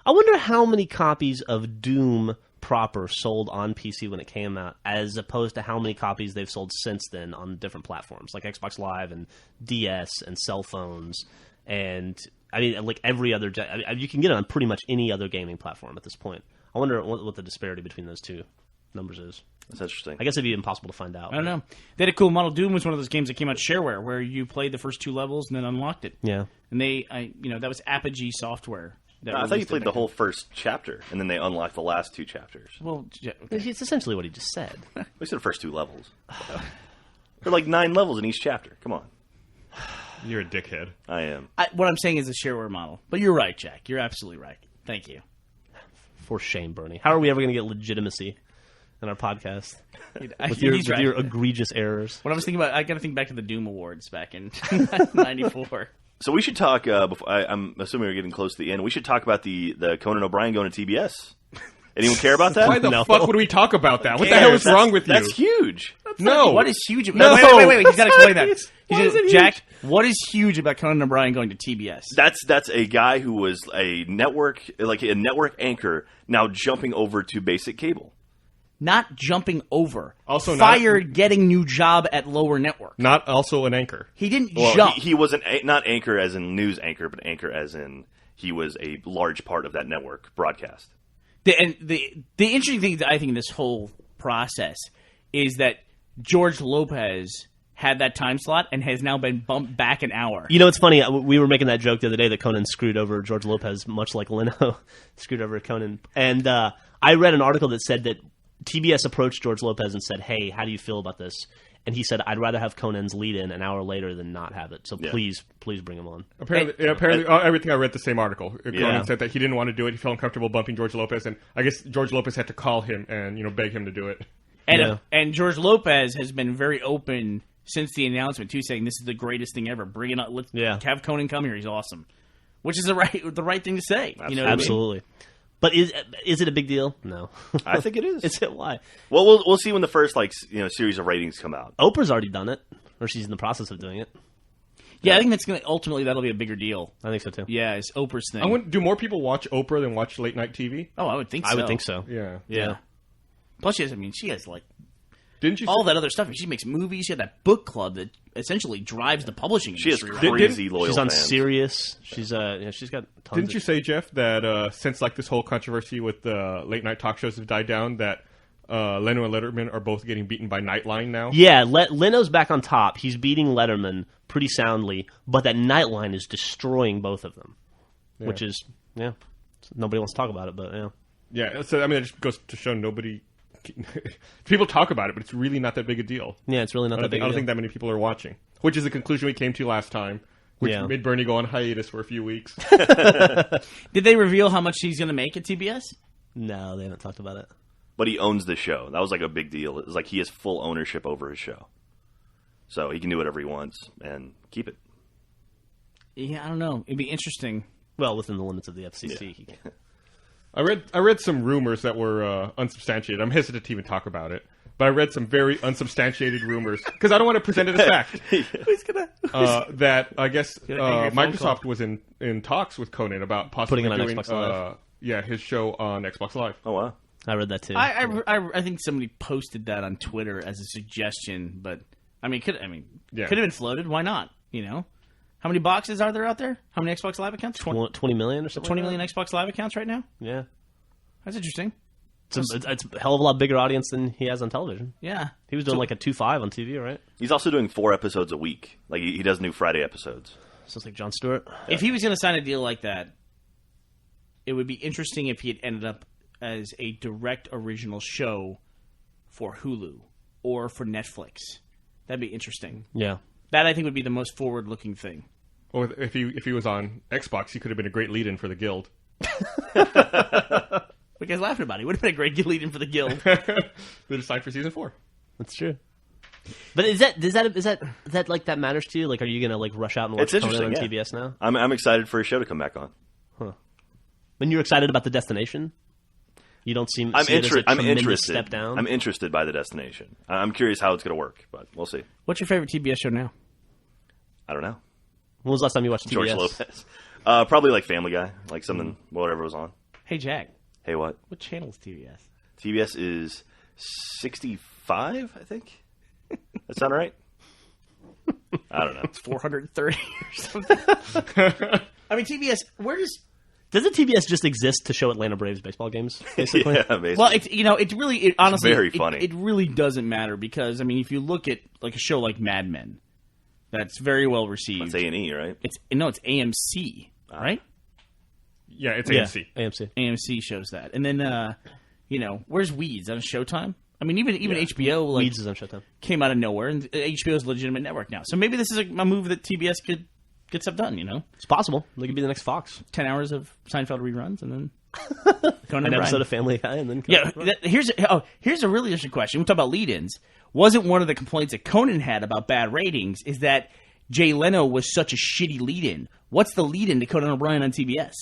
Speaker 3: I wonder how many copies of Doom proper sold on PC when it came out, as opposed to how many copies they've sold since then on different platforms like Xbox Live and DS and cell phones, and I mean like every other. You can get it on pretty much any other gaming platform at this point. I wonder what the disparity between those two numbers is.
Speaker 5: That's interesting.
Speaker 3: I guess it'd be impossible to find out.
Speaker 4: I don't know. They had a cool model. Doom was one of those games that came out shareware, where you played the first 2 levels and then unlocked it.
Speaker 3: Yeah.
Speaker 4: And that was Apogee Software.
Speaker 5: I thought you played the whole first chapter, and then they unlocked the last 2 chapters.
Speaker 4: Well, yeah, okay.
Speaker 3: It's essentially what he just said.
Speaker 5: We said the first 2 levels. There are like 9 levels in each chapter. Come on.
Speaker 2: You're a dickhead.
Speaker 5: I am.
Speaker 4: What I'm saying is a shareware model. But you're right, Jack. You're absolutely right. Thank you.
Speaker 3: For shame, Bernie. How are we ever going to get legitimacy in our podcast with
Speaker 4: He's right.
Speaker 3: your egregious errors?
Speaker 4: What I was thinking about, I got to think back to the Doom Awards back in '94.
Speaker 5: So we should talk. I'm assuming we're getting close to the end. We should talk about the Conan O'Brien going to TBS. Anyone care about that?
Speaker 2: Why the
Speaker 3: No.
Speaker 2: fuck would we talk about that? What the hell is wrong with you?
Speaker 5: That's huge.
Speaker 2: No.
Speaker 4: What is huge about
Speaker 2: No.
Speaker 4: Wait. He's got to explain that.
Speaker 2: Why is it huge?
Speaker 4: Jack, what is huge about Conan O'Brien going to TBS?
Speaker 5: That's a guy who was a network anchor, now jumping over to basic cable.
Speaker 4: Not jumping over.
Speaker 2: Also not-
Speaker 4: fired, getting new job at lower network.
Speaker 2: Not also an anchor.
Speaker 4: He didn't
Speaker 5: Well,
Speaker 4: jump.
Speaker 5: he was not anchor as in news anchor, but anchor as in he was a large part of that network broadcast.
Speaker 4: The interesting thing that I think in this whole process is that George Lopez had that time slot and has now been bumped back an hour.
Speaker 3: You know, it's funny. We were making that joke the other day that Conan screwed over George Lopez, much like Leno screwed over Conan. And I read an article that said that TBS approached George Lopez and said, "Hey, how do you feel about this?" And he said, "I'd rather have Conan's lead in an hour later than not have it. So please bring him on."
Speaker 2: Apparently, everything I read the same article. Conan said that he didn't want to do it. He felt uncomfortable bumping George Lopez, and I guess George Lopez had to call him and beg him to do it.
Speaker 4: And George Lopez has been very open since the announcement too, saying this is the greatest thing ever. Bring it on. Let's have Conan come here. He's awesome, which is the right thing to say.
Speaker 5: Absolutely.
Speaker 4: You know what
Speaker 3: Absolutely.
Speaker 4: I mean?
Speaker 3: But is it a big deal? No.
Speaker 5: I think it is.
Speaker 3: Is it? Why?
Speaker 5: Well, we'll see when the first series of ratings come out.
Speaker 3: Oprah's already done it, or she's in the process of doing it.
Speaker 4: Yeah, I think that's ultimately that'll be a bigger deal.
Speaker 3: I think so too.
Speaker 4: Yeah, it's Oprah's thing.
Speaker 2: Do more people watch Oprah than watch late night TV?
Speaker 4: Oh, I would think so.
Speaker 3: I would think so.
Speaker 2: Yeah.
Speaker 4: Plus, she has like
Speaker 2: Didn't you
Speaker 4: all that other stuff. She makes movies. She had that book club that essentially drives the publishing
Speaker 5: She has
Speaker 4: industry.
Speaker 5: crazy loyal
Speaker 3: She's on
Speaker 5: fans.
Speaker 3: Sirius. She's she's got tons
Speaker 2: Didn't you say, Jeff, that since this whole controversy with the late night talk shows have died down, that Leno and Letterman are both getting beaten by Nightline now?
Speaker 3: Yeah, Leno's back on top. He's beating Letterman pretty soundly, but that Nightline is destroying both of them, which is nobody wants to talk about it, but yeah.
Speaker 2: Yeah, so it just goes to show nobody. People talk about it, but it's really not that big a deal.
Speaker 3: Yeah, it's really not that big a deal.
Speaker 2: I don't think that many people are watching, which is the conclusion we came to last time, which made Bernie go on hiatus for a few weeks.
Speaker 4: Did they reveal how much he's going to make at TBS?
Speaker 3: No, they haven't talked about it.
Speaker 5: But he owns the show. That was a big deal. It was he has full ownership over his show. So he can do whatever he wants and keep it.
Speaker 4: Yeah, I don't know. It'd be interesting.
Speaker 3: Well, within the limits of the FCC. He can.
Speaker 2: I read some rumors that were unsubstantiated. I'm hesitant to even talk about it, but I read some very unsubstantiated rumors because I don't want to present it as fact.
Speaker 4: Who's gonna?
Speaker 2: That I guess
Speaker 4: angry phone
Speaker 2: Microsoft was in talks with Conan about possibly
Speaker 3: Putting it on
Speaker 2: doing
Speaker 3: Xbox Live.
Speaker 2: his show on Xbox Live.
Speaker 5: Oh, wow.
Speaker 3: I read that too.
Speaker 4: I think somebody posted that on Twitter as a suggestion, but could have been floated. Why not? How many boxes are there out there? How many Xbox Live accounts?
Speaker 3: 20 million or something.
Speaker 4: 20 million Xbox Live accounts right now.
Speaker 3: Yeah,
Speaker 4: that's interesting.
Speaker 3: It's a hell of a lot bigger audience than he has on television.
Speaker 4: Yeah,
Speaker 3: he was doing a 2.5 on TV, right?
Speaker 5: He's also doing 4 episodes a week. He does new Friday episodes.
Speaker 3: So it's like Jon Stewart.
Speaker 4: If he was going to sign a deal like that, it would be interesting if he had ended up as a direct original show for Hulu or for Netflix. That'd be interesting.
Speaker 3: Yeah,
Speaker 4: that I think would be the most forward-looking thing.
Speaker 2: Or if he was on Xbox, he could have been a great lead-in for the Guild.
Speaker 4: You guys laughing about it. He would have been a great lead-in for the Guild.
Speaker 2: They just signed for season 4.
Speaker 3: That's true. But is that that matters to you? Are you gonna rush out and watch Conan on TBS now?
Speaker 5: I'm excited for his show to come back on.
Speaker 3: Huh. When you're excited about the destination, you don't seem.
Speaker 5: I'm interested.
Speaker 3: Step down.
Speaker 5: I'm interested by the destination. I'm curious how it's going to work, but we'll see.
Speaker 4: What's your favorite TBS show now?
Speaker 5: I don't know.
Speaker 3: When was the last time you watched TBS?
Speaker 5: George Lopez. Probably Family Guy, something whatever was on.
Speaker 4: Hey Jack.
Speaker 5: Hey, what?
Speaker 4: What channel is TBS?
Speaker 5: TBS is 65, I think. That sound right? I don't know.
Speaker 4: It's 430 or something. TBS.
Speaker 3: Doesn't TBS just exist to show Atlanta Braves baseball games? Basically.
Speaker 5: Yeah, basically.
Speaker 4: Well, it really honestly
Speaker 5: very funny.
Speaker 4: It really doesn't matter because if you look at a show like Mad Men, that's very well received.
Speaker 5: It's A&E, right?
Speaker 4: It's AMC, right?
Speaker 2: Yeah, it's AMC.
Speaker 4: AMC shows that, and then where's Weeds on Showtime? Even HBO
Speaker 3: Weeds is on Showtime.
Speaker 4: Came out of nowhere, and HBO is a legitimate network now. So maybe this is a move that TBS could get stuff done.
Speaker 3: It's possible. They could be the next Fox.
Speaker 4: 10 hours of Seinfeld reruns, and then
Speaker 3: an episode of Family Guy, and then
Speaker 4: here's a really interesting question. We talk about lead-ins. Wasn't one of the complaints that Conan had about bad ratings is that Jay Leno was such a shitty lead-in? What's the lead-in to Conan O'Brien on TBS?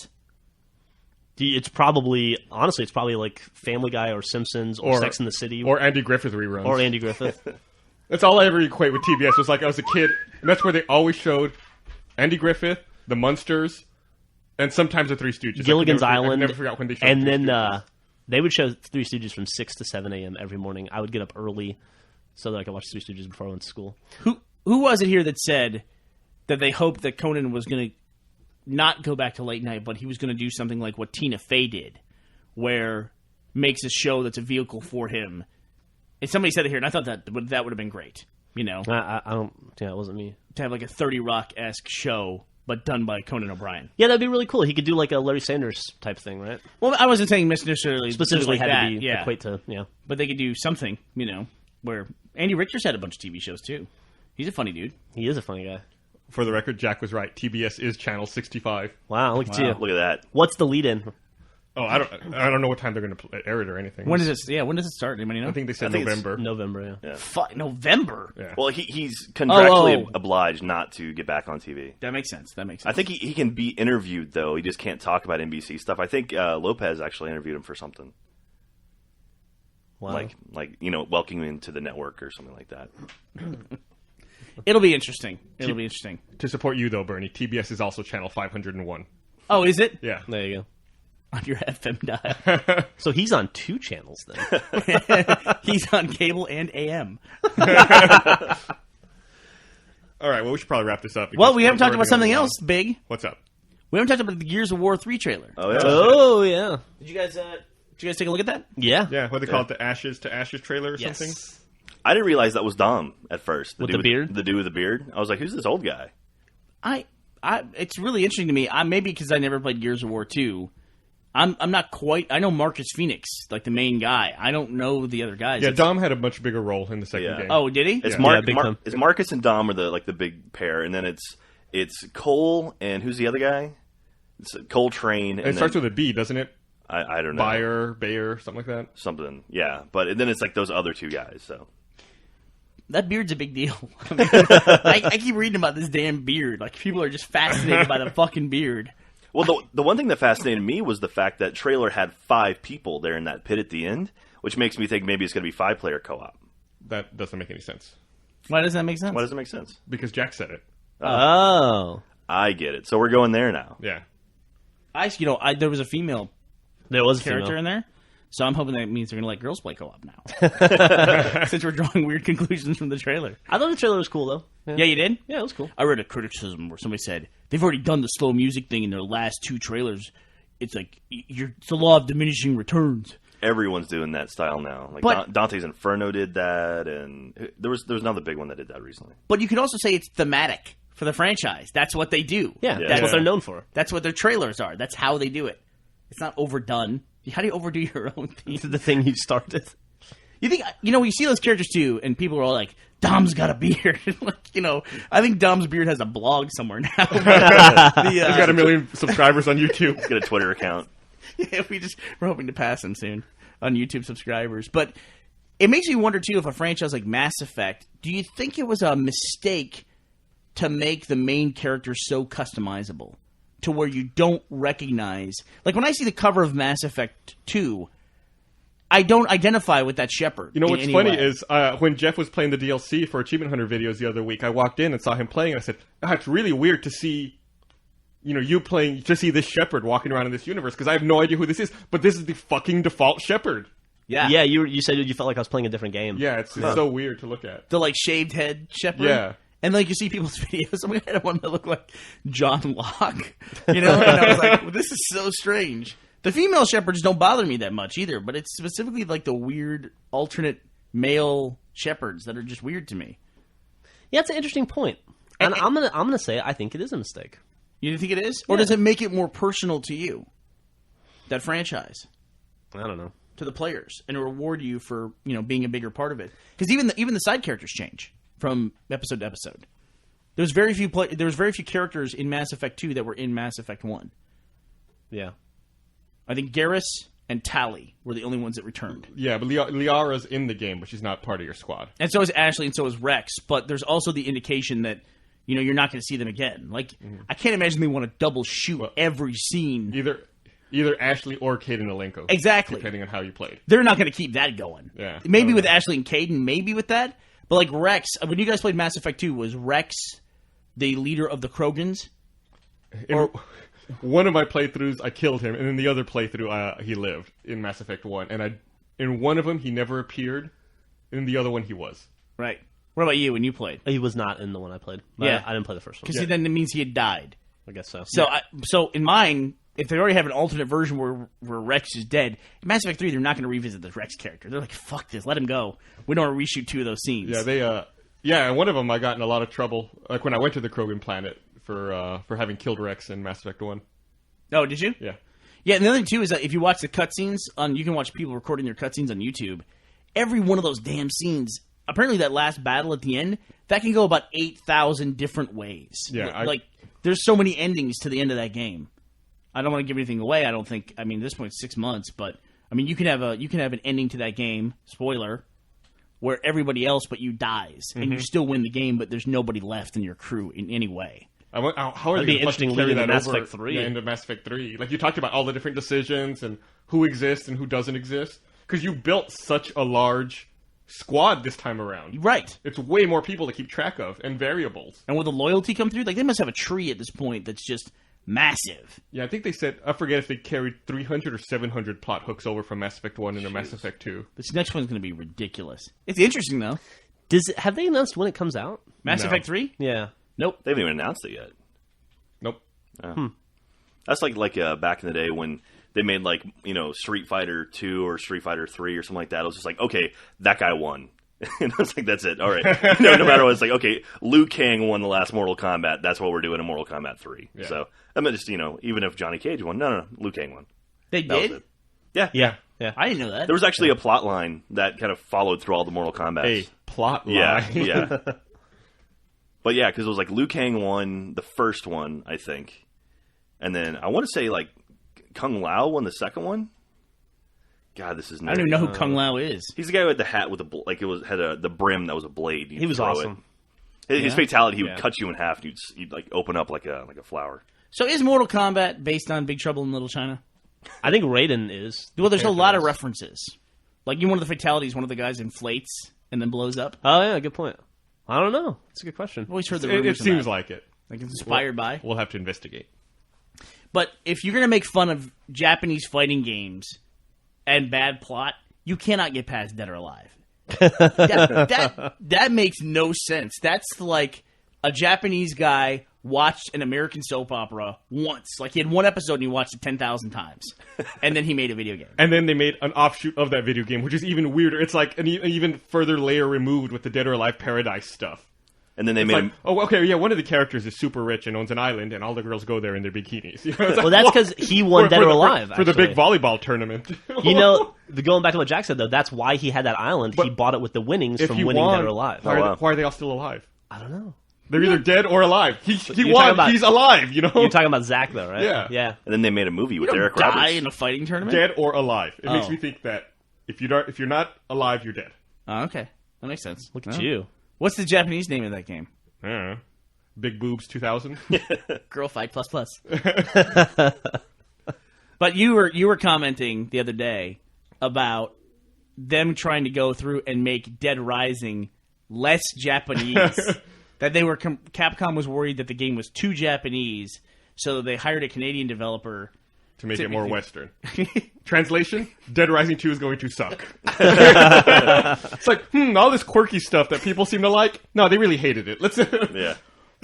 Speaker 3: It's probably like Family Guy or Simpsons or Sex and the City
Speaker 2: or Andy Griffith reruns
Speaker 3: or Andy Griffith.
Speaker 2: That's all I ever equate with TBS. Was I was a kid, and that's where they always showed Andy Griffith, the Munsters, and sometimes the Three Stooges.
Speaker 3: Gilligan's Island.
Speaker 2: I never forgot when they showed.
Speaker 3: And then they would show Three Stooges from 6 to 7 a.m. every morning. I would get up early so that I could watch Three Stooges before I went to school.
Speaker 4: Who was it here that said that they hoped that Conan was going to not go back to late night, but he was going to do something like what Tina Fey did, where makes a show that's a vehicle for him? And somebody said it here, and I thought that would have been great. You know,
Speaker 3: I don't. Yeah, it wasn't me.
Speaker 4: to have like a 30 Rock-esque show, but done by Conan O'Brien.
Speaker 3: Yeah, that'd be really cool. He could do like a Larry Sanders type thing, right?
Speaker 4: Well, I wasn't saying necessarily
Speaker 3: Specifically
Speaker 4: like
Speaker 3: had
Speaker 4: that,
Speaker 3: to be equate to
Speaker 4: but they could do something, you know, where Andy Richter's had a bunch of TV shows too. He's a funny dude.
Speaker 3: He is a funny guy.
Speaker 2: For the record, Jack was right. TBS is channel 65.
Speaker 3: Wow, look at you.
Speaker 5: Look at that.
Speaker 3: What's the lead-in?
Speaker 2: Oh, I don't know what time they're going to air it or anything.
Speaker 4: When does it? Yeah, when does it start? Anybody know?
Speaker 2: I think they said
Speaker 5: I think it's
Speaker 2: November.
Speaker 3: November, yeah.
Speaker 4: Fuck, November.
Speaker 2: Yeah.
Speaker 5: Well, he's contractually
Speaker 4: Oh.
Speaker 5: obliged not to get back on TV.
Speaker 4: That makes sense. That makes
Speaker 5: I
Speaker 4: sense.
Speaker 5: think he can be interviewed, though. He just can't talk about NBC stuff. I think Lopez actually interviewed him for something.
Speaker 3: Wow.
Speaker 5: Like welcoming him to the network or something like that.
Speaker 4: It'll be interesting. It'll be interesting.
Speaker 2: To support you, though, Bernie, TBS is also channel 501.
Speaker 4: Oh, is it?
Speaker 2: Yeah.
Speaker 3: There you
Speaker 4: On your FM dial.
Speaker 3: go. So he's on 2 channels then.
Speaker 4: He's on cable and AM.
Speaker 2: All right, well, we should probably wrap this up. because
Speaker 4: Well, we haven't
Speaker 2: we're
Speaker 4: talked about
Speaker 2: already
Speaker 4: something
Speaker 2: going
Speaker 4: else big.
Speaker 2: What's up?
Speaker 4: We haven't talked about the Gears of War 3 trailer.
Speaker 5: Oh, yeah.
Speaker 3: Oh, yeah.
Speaker 4: Did you guys take a look at that?
Speaker 3: Yeah.
Speaker 2: Yeah, what do they call it? The Ashes to Ashes trailer or something?
Speaker 4: Yes.
Speaker 5: I didn't realize that was Dom at first.
Speaker 3: With
Speaker 5: dude
Speaker 3: the beard?
Speaker 5: The dude with the beard. I was like, who's this old guy?
Speaker 4: It's really interesting to me. Maybe because I never played Gears of War 2. I'm not quite. I know Marcus Phoenix, like the main guy. I don't know the other guys.
Speaker 2: Yeah, Dom had a much bigger role in the second
Speaker 5: Yeah.
Speaker 2: game.
Speaker 4: Oh, did he?
Speaker 5: It's
Speaker 3: Yeah, big time.
Speaker 5: It's Marcus and Dom are the big pair, and then it's Cole and who's the other guy? It's Coltrane. And
Speaker 2: it starts with a B, doesn't it?
Speaker 5: I don't know.
Speaker 2: Bayer, something like that.
Speaker 5: Something. Yeah, but then it's like those other two guys. So
Speaker 4: That beard's a big deal. I, mean, I keep reading about this damn beard. Like people are just fascinated by the fucking beard.
Speaker 5: well, the one thing that fascinated me was the fact that trailer had 5 people there in that pit at the end, which makes me think maybe it's going to be 5-player co-op.
Speaker 2: That doesn't make any sense.
Speaker 4: Why does that make sense?
Speaker 5: Why does it make sense?
Speaker 2: Because Jack said it.
Speaker 3: Oh.
Speaker 5: I get it. So we're going there now.
Speaker 2: Yeah.
Speaker 4: There was a female
Speaker 3: There was a
Speaker 4: character
Speaker 3: female.
Speaker 4: in there, so I'm hoping that means they're going to let girls play co-op now. Since we're drawing weird conclusions from the trailer.
Speaker 3: I thought the trailer was cool, though.
Speaker 4: Yeah, you did?
Speaker 3: Yeah, it was cool.
Speaker 4: I read a criticism where somebody said they've already done the slow music thing in their last 2 trailers. It's like it's the law of diminishing returns.
Speaker 5: Everyone's doing that style now. Like
Speaker 4: But-
Speaker 5: Dante's Inferno did that, and there was another big one that did that recently.
Speaker 4: But you could also say it's thematic for the franchise. That's what they do.
Speaker 3: Yeah,
Speaker 5: Yeah.
Speaker 3: that's what
Speaker 2: Yeah.
Speaker 3: they're known for.
Speaker 4: That's what their trailers are. That's how they do it. It's not overdone. How do you overdo your own thing?
Speaker 3: This is the thing you started.
Speaker 4: You think, we see those characters too, and people are all like, Dom's got a beard. I think Dom's beard has a blog somewhere now.
Speaker 2: He's got 1 million subscribers on YouTube.
Speaker 5: Get a Twitter account.
Speaker 4: Yeah, we're hoping to pass him soon on YouTube subscribers. But it makes me wonder too, if a franchise like Mass Effect, do you think it was a mistake to make the main character so customizable to where you don't recognize? Like when I see the cover of Mass Effect 2, I don't identify with that Shepard.
Speaker 2: You know
Speaker 4: in
Speaker 2: what's
Speaker 4: any
Speaker 2: funny
Speaker 4: way.
Speaker 2: is when Jeff was playing the DLC for Achievement Hunter videos the other week, I walked in and saw him playing, and I said, it's really weird to see, you playing, to see this Shepard walking around in this universe, because I have no idea who this is, but this is the fucking default Shepard.
Speaker 4: Yeah.
Speaker 3: Yeah, you said you felt like I was playing a different game.
Speaker 2: Yeah, it's so weird to look at.
Speaker 4: The like shaved head Shepard.
Speaker 2: Yeah.
Speaker 4: And like you see people's videos, somebody had one that looked like John Locke, and I was like, well, this is so strange. The female shepherds don't bother me that much either, but it's specifically like the weird alternate male shepherds that are just weird to me.
Speaker 3: Yeah, it's an interesting point. And I'm gonna say I think it is a mistake.
Speaker 4: You think it is, or does it make it more personal to you, that franchise,
Speaker 3: I don't know.
Speaker 4: to the players, and reward you for being a bigger part of it? Because even the side characters change from episode to episode. There was very few characters in Mass Effect 2 that were in Mass Effect 1.
Speaker 3: Yeah.
Speaker 4: I think Garrus and Tali were the only ones that returned.
Speaker 2: Yeah, but Liara's in the game, but she's not part of your squad.
Speaker 4: And so is Ashley, and so is Rex. But there's also the indication that, you're not going to see them again. Like, I can't imagine they want to double shoot every scene.
Speaker 2: Either Ashley or Caden Alenko.
Speaker 4: Exactly.
Speaker 2: Depending on how you played.
Speaker 4: They're not going to keep that going.
Speaker 2: Yeah.
Speaker 4: Maybe with Ashley and Caden, maybe with that. But like Rex, when you guys played Mass Effect 2, was Rex the leader of the Krogans?
Speaker 2: One of my playthroughs, I killed him, and in the other playthrough, he lived in Mass Effect 1. And in one of them, he never appeared. In the other one, he was.
Speaker 4: Right. What about you when you played?
Speaker 3: He was not in the one I played. But
Speaker 4: Yeah.
Speaker 3: I didn't play the first one.
Speaker 4: Because then it means he had died.
Speaker 3: I guess so.
Speaker 4: So in mine, if they already have an alternate version where Rex is dead, in Mass Effect 3, they're not going to revisit the Rex character. They're like, fuck this, let him go. We don't want to reshoot 2 of those scenes.
Speaker 2: Yeah, Yeah, and one of them I got in a lot of trouble, like when I went to the Krogan planet for having killed Rex in Mass Effect 1.
Speaker 4: Oh, did you?
Speaker 2: Yeah.
Speaker 4: Yeah, and the other thing, too, is that if you watch the cutscenes, you can watch people recording their cutscenes on YouTube. Every one of those damn scenes, apparently that last battle at the end, that can go about 8,000 different ways.
Speaker 2: Yeah,
Speaker 4: Like, there's so many endings to the end of that game. I don't want to give anything away, I don't think. I mean, at this point, it's 6 months, but, I mean, you can have an ending to that game, spoiler, where everybody else but you dies, and you still win the game, but there's nobody left in your crew in any way.
Speaker 2: How are
Speaker 3: That'd
Speaker 2: they
Speaker 3: be interesting
Speaker 2: to carry
Speaker 3: leading
Speaker 2: that
Speaker 3: to Mass
Speaker 2: over
Speaker 3: Effect 3.
Speaker 2: into Mass Effect 3? Like, you talked about all the different decisions and who exists and who doesn't exist. Because you built such a large squad this time around.
Speaker 4: Right.
Speaker 2: It's way more people to keep track of and variables.
Speaker 4: And will the loyalty come through? Like, they must have a tree at this point that's just massive.
Speaker 2: Yeah, I think they said, I forget if they carried 300 or 700 plot hooks over from Mass Effect 1 into Mass Effect 2.
Speaker 4: This next one's going to be ridiculous. It's interesting, though.
Speaker 3: Have they announced when it comes out?
Speaker 4: Mass
Speaker 2: No.
Speaker 4: Effect 3?
Speaker 3: Yeah.
Speaker 4: Nope.
Speaker 5: They haven't even announced it yet.
Speaker 2: Nope.
Speaker 5: That's like back in the day when they made like Street Fighter 2 or Street Fighter 3 or something like that. It was just like, okay, that guy won. And I was like, that's it. All right. No matter what, it's like, okay, Liu Kang won the last Mortal Kombat. That's what we're doing in Mortal Kombat 3.
Speaker 2: Yeah.
Speaker 5: So I mean, just even if Johnny Cage won, no, Liu Kang won.
Speaker 4: They
Speaker 5: That was
Speaker 4: did?
Speaker 5: it. Yeah.
Speaker 3: Yeah.
Speaker 4: I didn't know that.
Speaker 5: There was actually a plot line that kind of followed through all the Mortal Kombat.
Speaker 2: A plot line.
Speaker 5: Yeah. But yeah, because it was like Liu Kang won the first one, I think, and then I want to say like Kung Lao won the second one. God, this is nerdy.
Speaker 4: I don't even know who Kung Lao is.
Speaker 5: He's the guy with the hat with the brim that was a blade.
Speaker 3: He was awesome.
Speaker 5: His fatality, he would
Speaker 3: Yeah.
Speaker 5: cut you in half. And you'd like open up like a flower.
Speaker 4: So is Mortal Kombat based on Big Trouble in Little China?
Speaker 3: I think Raiden is.
Speaker 4: Well, there's a lot of references. Like, one of the fatalities, one of the guys inflates and then blows up.
Speaker 3: Oh, yeah, good point. I don't know. It's a good question.
Speaker 4: I've always heard the
Speaker 2: It
Speaker 4: rumors of
Speaker 2: seems
Speaker 4: that.
Speaker 2: like it.
Speaker 4: Like it's inspired by.
Speaker 2: We'll have to investigate.
Speaker 4: But if you're going to make fun of Japanese fighting games and bad plot, you cannot get past Dead or Alive. that makes no sense. That's like a Japanese guy watched an American soap opera once. Like, he had one episode and he watched it 10,000 times. And then he made a video game.
Speaker 2: And then they made an offshoot of that video game, which is even weirder. It's like an even further layer removed with the Dead or Alive Paradise stuff.
Speaker 5: And then they
Speaker 2: It's
Speaker 5: made
Speaker 2: like, oh, okay, yeah, one of the characters is super rich and owns an island, and all the girls go there in their bikinis. It's like,
Speaker 3: Well, that's because he won Dead or Alive,
Speaker 2: for the big
Speaker 3: actually.
Speaker 2: volleyball tournament.
Speaker 3: Going back to what Jack said, though, that's why he had that island. He bought it with the winnings
Speaker 2: if
Speaker 3: from
Speaker 2: he
Speaker 3: winning
Speaker 2: won,
Speaker 3: Dead or Alive.
Speaker 2: why are they all still alive?
Speaker 3: I don't know.
Speaker 2: They're either dead or alive. He
Speaker 3: You're
Speaker 2: won.
Speaker 3: talking about-
Speaker 2: He's alive.
Speaker 3: You're talking about Zach, though, right?
Speaker 2: Yeah.
Speaker 3: Yeah.
Speaker 5: and then they made a movie with
Speaker 4: You
Speaker 5: Eric
Speaker 4: don't die
Speaker 5: Roberts.
Speaker 4: in a fighting tournament?
Speaker 2: Dead or alive. It makes
Speaker 4: Oh.
Speaker 2: me think that if you're not alive, you're dead.
Speaker 4: Oh, okay. That makes sense.
Speaker 3: Look at you.
Speaker 4: What's the Japanese name of that game?
Speaker 2: I don't know. Big Boobs 2000.
Speaker 4: Girl Fight Plus Plus. But you were commenting the other day about them trying to go through and make Dead Rising less Japanese. That they were Capcom was worried that the game was too Japanese, so they hired a Canadian developer
Speaker 2: To make it more Western. Translation: Dead Rising 2 is going to suck. It's like, all this quirky stuff that people seem to like. No, they really hated it. Let's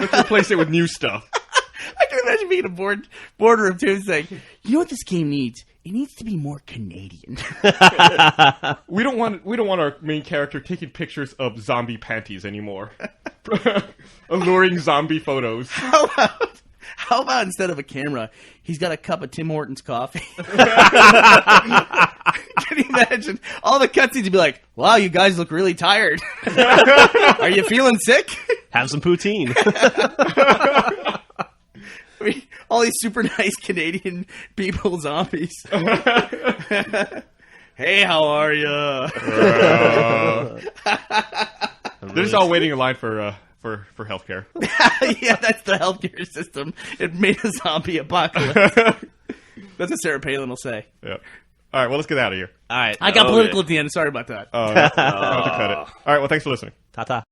Speaker 2: replace it with new stuff.
Speaker 4: I can imagine being in a boardroom too and saying, "You know what this game needs? It needs to be more Canadian."
Speaker 2: We don't want our main character taking pictures of zombie panties anymore. Alluring zombie photos.
Speaker 4: How about instead of a camera, he's got a cup of Tim Hortons coffee? Can you imagine? All the cutscenes would be like, "Wow, you guys look really tired. Are you feeling sick?"
Speaker 3: Have some poutine.
Speaker 4: I mean, all these super nice Canadian people, zombies. Hey, how are you?
Speaker 2: They're just all waiting in line for healthcare.
Speaker 4: Yeah, that's the healthcare system. It made a zombie apocalypse. That's what Sarah Palin will say.
Speaker 2: Yeah. All right, well, let's get out of here.
Speaker 3: All right.
Speaker 4: I got
Speaker 5: Okay.
Speaker 4: political at the end. Sorry about that.
Speaker 2: I'll have to cut it. All right, well, thanks for listening.
Speaker 3: Ta-ta.